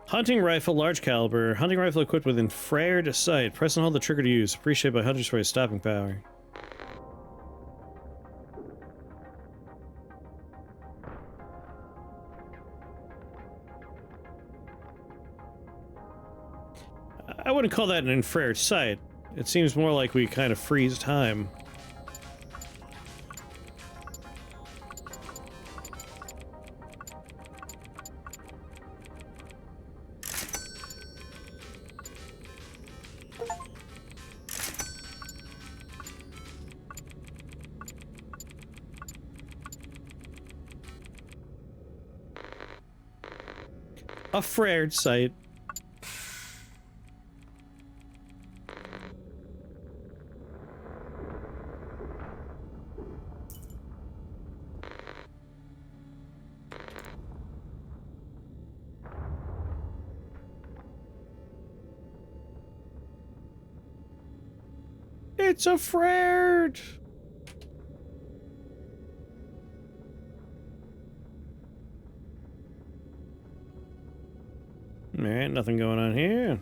Hunting rifle, large caliber. Hunting rifle equipped with infrared sight. Press and hold the trigger to use. Appreciated by hunters for its stopping power. I wouldn't call that an infrared sight. It seems more like we kind of freeze time. A flared sight. It's a flared. Alright, nothing going on here.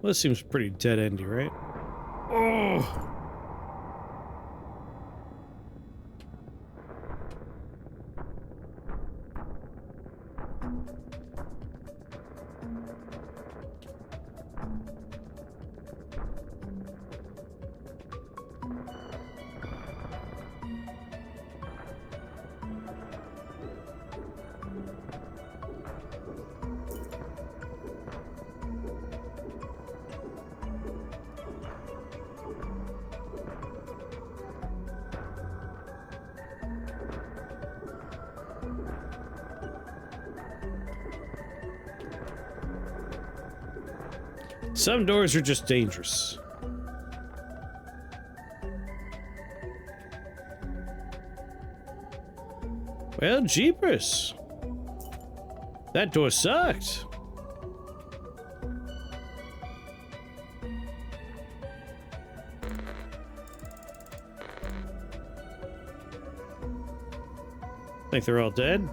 Well, this seems pretty dead-endy, right? Oh! Some doors are just dangerous. Well, jeepers. That door sucked. Think they're all dead?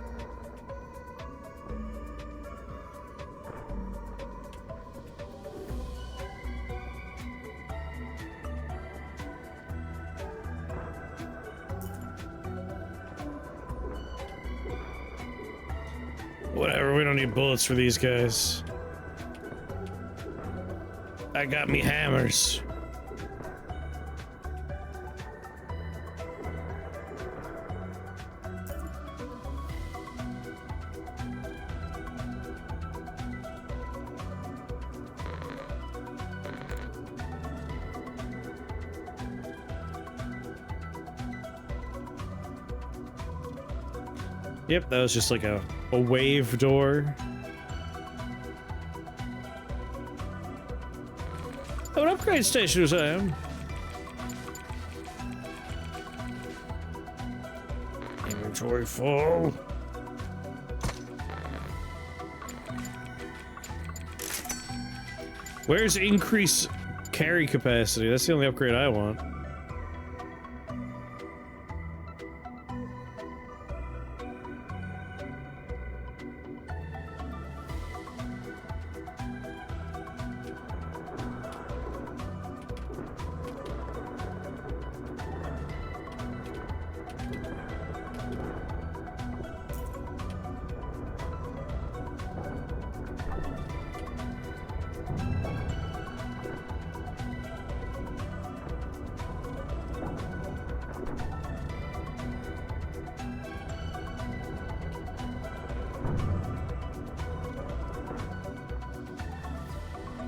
Whatever, we don't need bullets for these guys. I got me hammers. Yep, that was just like a wave door. Oh, an upgrade station was on. Inventory full. Where's increase carry capacity? That's the only upgrade I want.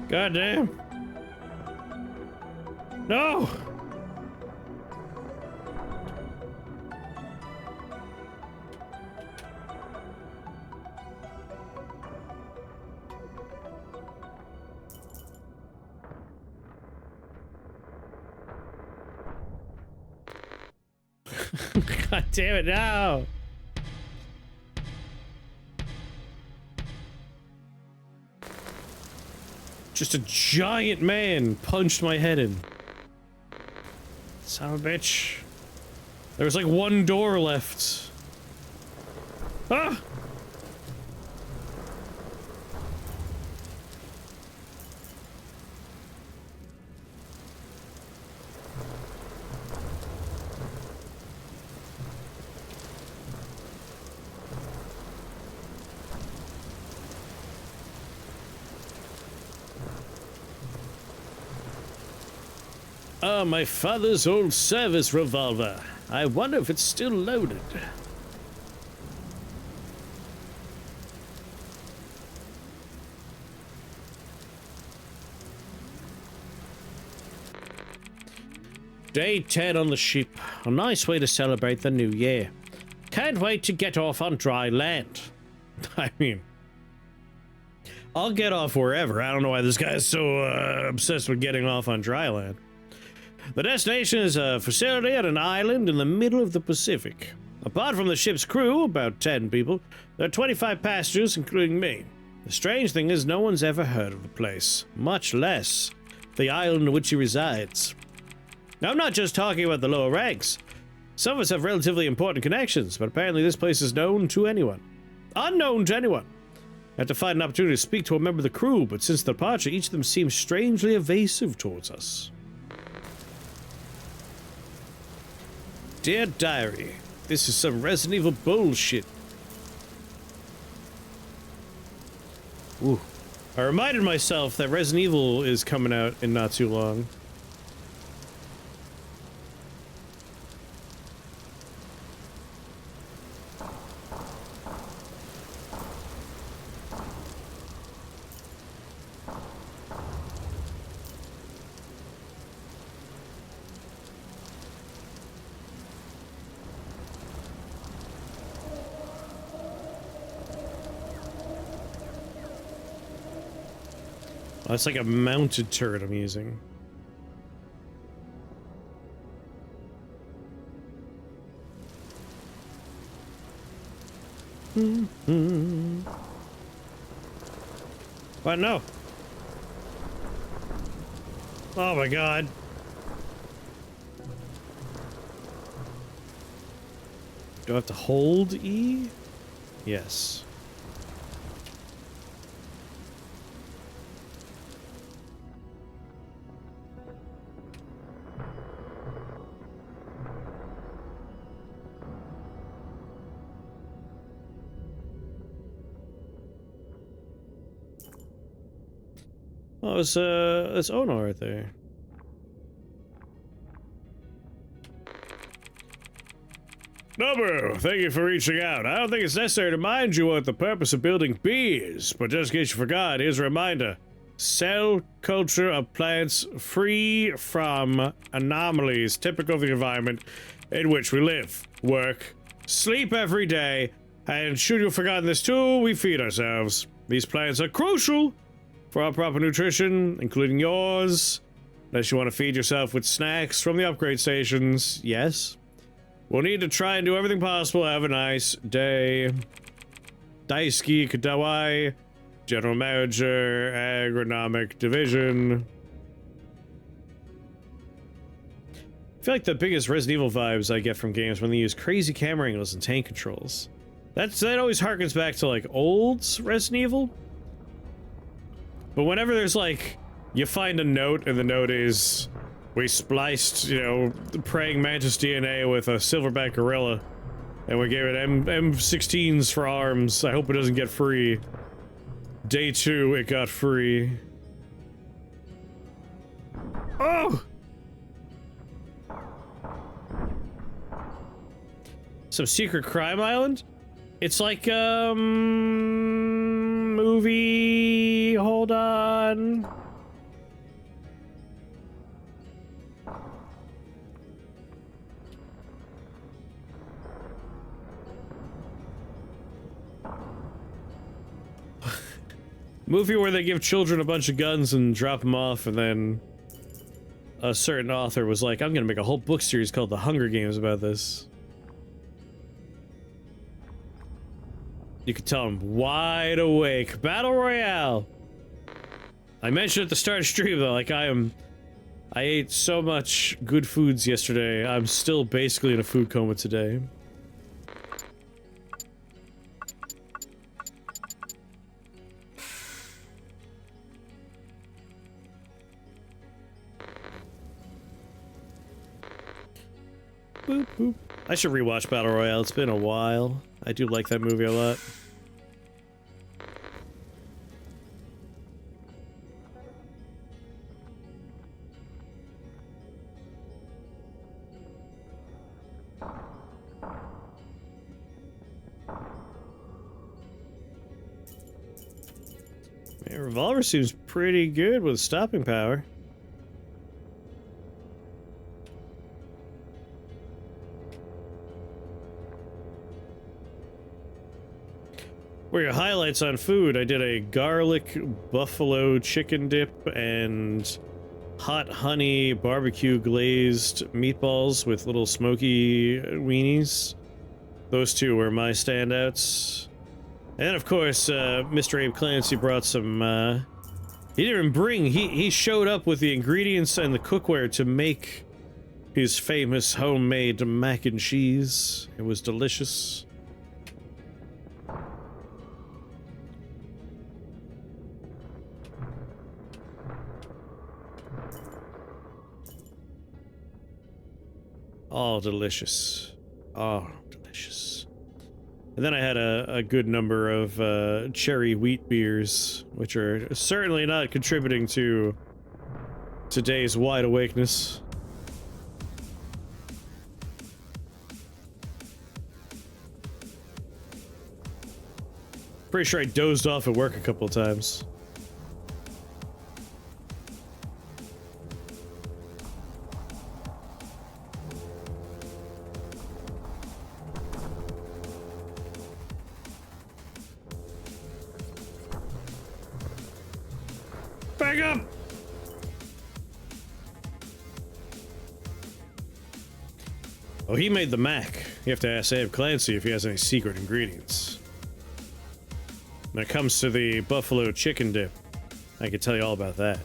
God damn. No! God damn it, no! Just a giant man punched my head in. Son of a bitch. There was like one door left. Ah! Ah, my father's old service revolver. I wonder if it's still loaded. Day 10 on the ship. A nice way to celebrate the new year. Can't wait to get off on dry land. I mean, I'll get off wherever. I don't know why this guy's so obsessed with getting off on dry land. The destination is a facility at an island in the middle of the Pacific. Apart from the ship's crew, about 10 people, there are 25 passengers, including me. The strange thing is no one's ever heard of the place, much less the island in which he resides. Now, I'm not just talking about the lower ranks. Some of us have relatively important connections, but apparently this place is known to anyone. Unknown to anyone. I had to find an opportunity to speak to a member of the crew, but since the departure, each of them seems strangely evasive towards us. Dear Diary, this is some Resident Evil bullshit. Ooh. I reminded myself that Resident Evil is coming out in not too long. Oh, it's like a mounted turret I'm using. What? No. Oh my god. Do I have to hold E? Yes. Oh, it's Ono right there. Nobu, thank you for reaching out. I don't think it's necessary to remind you what the purpose of building B is, but just in case you forgot, here's a reminder. Cell culture of plants free from anomalies typical of the environment in which we live, work, sleep every day, and should you have forgotten this too, we feed ourselves. These plants are crucial for our proper nutrition, including yours. Unless you want to feed yourself with snacks from the upgrade stations, yes. We'll need to try and do everything possible. Have a nice day. Daisuke Kadawai, General Manager, Agronomic Division. I feel like the biggest Resident Evil vibes I get from games when they use crazy camera angles and tank controls. That always harkens back to like old Resident Evil. But whenever there's like, you find a note and the note is, we spliced, you know, praying mantis DNA with a silverback gorilla, and we gave it M16s for arms. I hope it doesn't get free. Day 2, it got free. Oh! Some secret crime island? It's like, movie... Hold on... Movie where they give children a bunch of guns and drop them off, and then a certain author was like, I'm gonna make a whole book series called The Hunger Games about this. You could tell I'm wide awake. Battle Royale! I mentioned at the start of stream though, like I ate so much good foods yesterday, I'm still basically in a food coma today. Boop, boop. I should rewatch Battle Royale. It's been a while. I do like that movie a lot. Man, revolver seems pretty good with stopping power. For your highlights on food, I did a garlic buffalo chicken dip and hot honey barbecue glazed meatballs with little smoky weenies. Those two were my standouts. And of course, Mr. Abe Clancy brought some, he didn't even bring, he showed up with the ingredients and the cookware to make his famous homemade mac and cheese. It was delicious. All delicious. Oh, delicious. And then I had a good number of cherry wheat beers, which are certainly not contributing to today's wide awakeness. Pretty sure I dozed off at work a couple of times. Back up! Oh, he made the mac. You have to ask Abe Clancy if he has any secret ingredients. When it comes to the buffalo chicken dip, I can tell you all about that.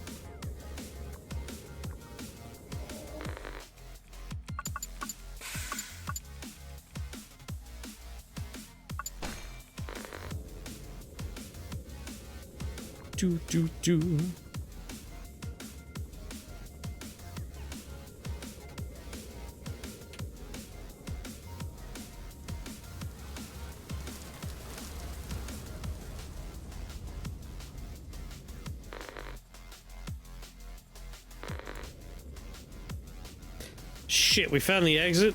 Do. Shit, we found the exit?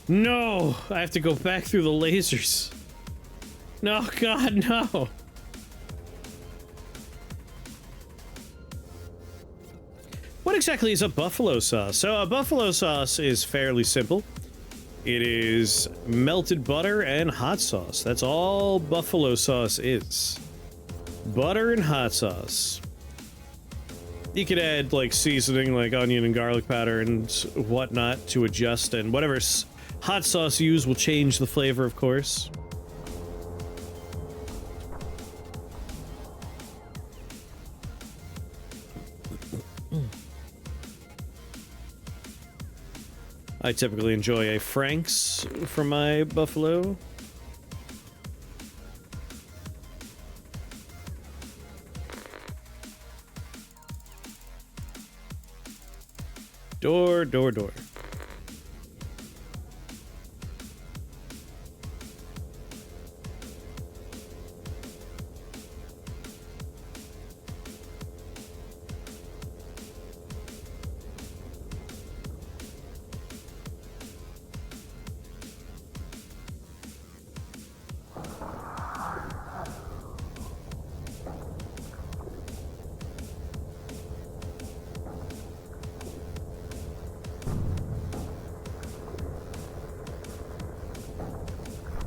No! I have to go back through the lasers. No, God, no! What exactly is a buffalo sauce? So, a buffalo sauce is fairly simple. It is melted butter and hot sauce. That's all buffalo sauce is. Butter and hot sauce. You could add, like, seasoning, like onion and garlic powder and whatnot to adjust, and whatever hot sauce you use will change the flavor, of course. I typically enjoy a Frank's for my buffalo. Door.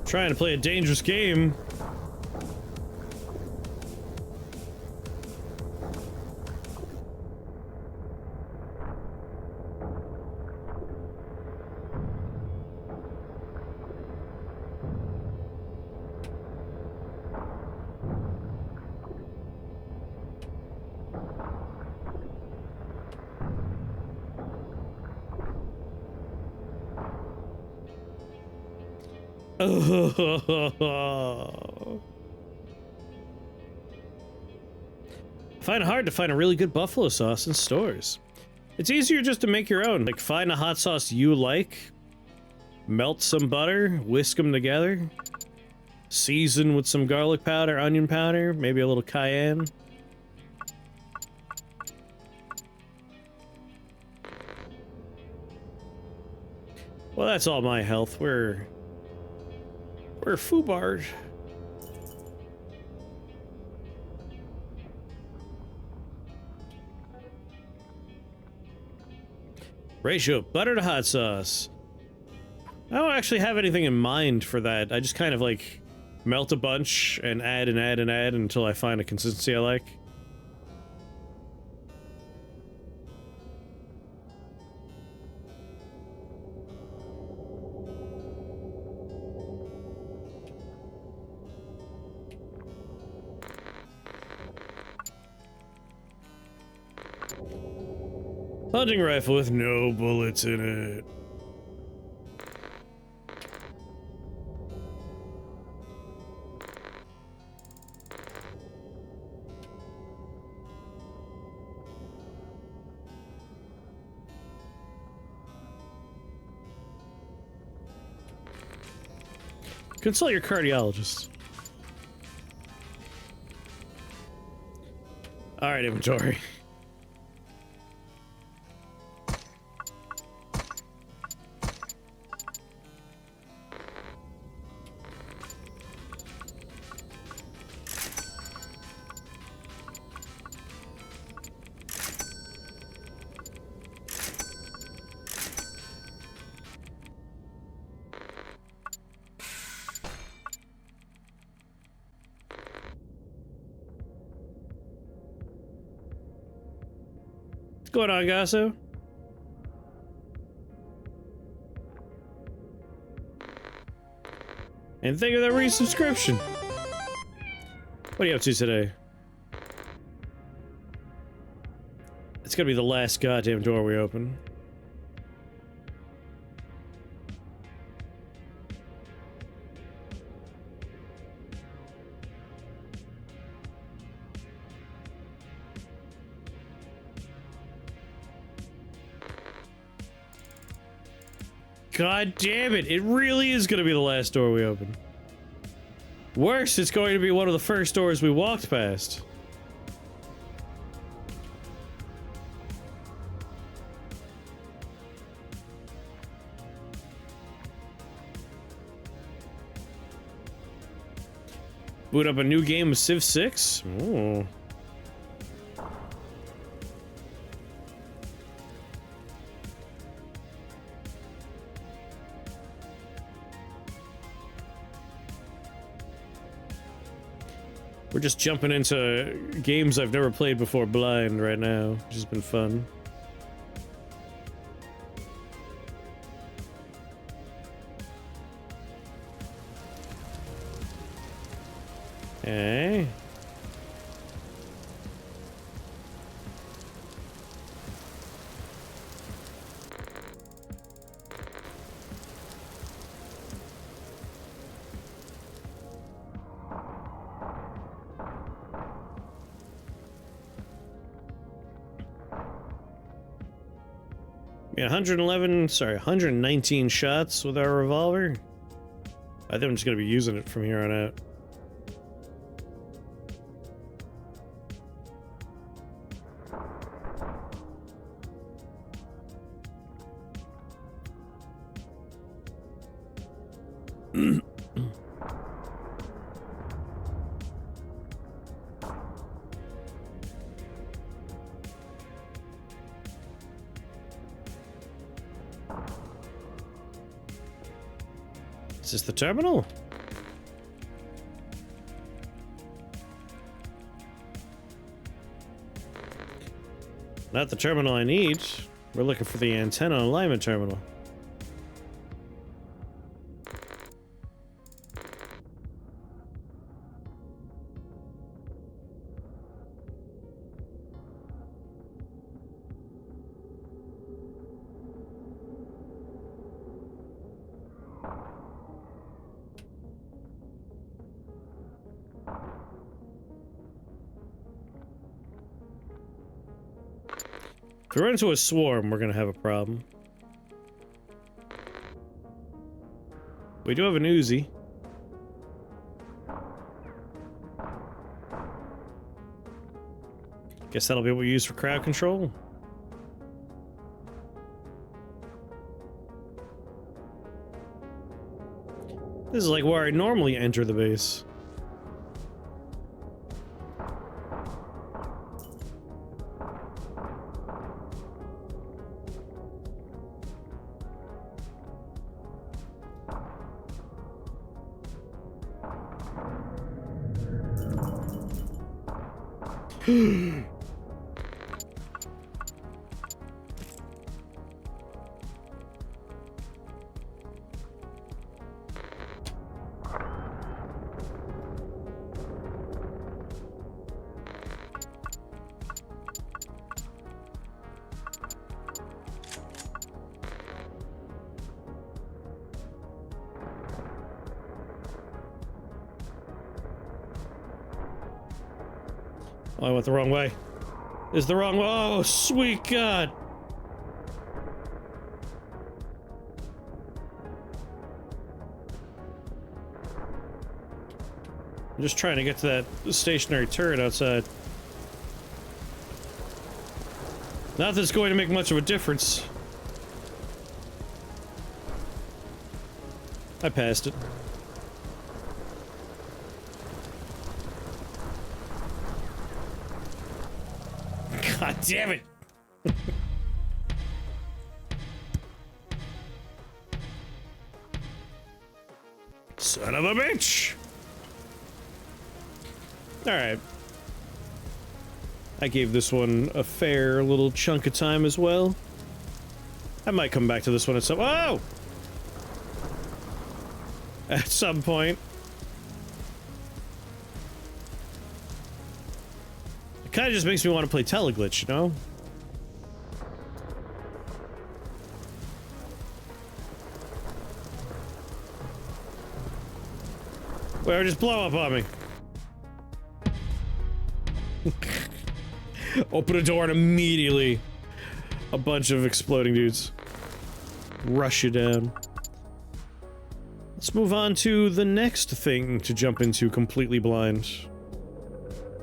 Trying to play a dangerous game. Oh. I find it hard to find a really good buffalo sauce in stores. It's easier just to make your own. Like, find a hot sauce you like, melt some butter, whisk them together, season with some garlic powder, onion powder, maybe a little cayenne. Well, that's all my health. We're foobarred. Ratio butter to hot sauce. I don't actually have anything in mind for that. I just kind of like melt a bunch and add until I find a consistency I like. Hunting rifle with no bullets in it. Consult your cardiologist. Alright, inventory. What's going on, Gasso? And thank you for that resubscription. What are you up to today? It's gonna be the last goddamn door we open. God damn it, it really is gonna be the last door we open. Worse, it's going to be one of the first doors we walked past. Boot up a new game of Civ 6? Ooh. We're just jumping into games I've never played before blind right now, which has been fun. Okay. Yeah, 119 shots with our revolver. I think I'm just gonna be using it from here on out. Is this the terminal? Not the terminal I need. We're looking for the antenna alignment terminal. If we run into a swarm, we're gonna have a problem. We do have an Uzi. Guess that'll be what we use for crowd control. This is like where I normally enter the base. Oh, I went the wrong way. This is the wrong way. Oh, sweet God. I'm just trying to get to that stationary turret outside. Not that it's going to make much of a difference. I passed it. God damn it! Son of a bitch! Alright. I gave this one a fair little chunk of time as well. I might come back to this one at some— oh! At some point. It kinda just makes me want to play Teleglitch, you know? Where just blow up on me. Open a door and immediately a bunch of exploding dudes rush you down. Let's move on to the next thing to jump into completely blind.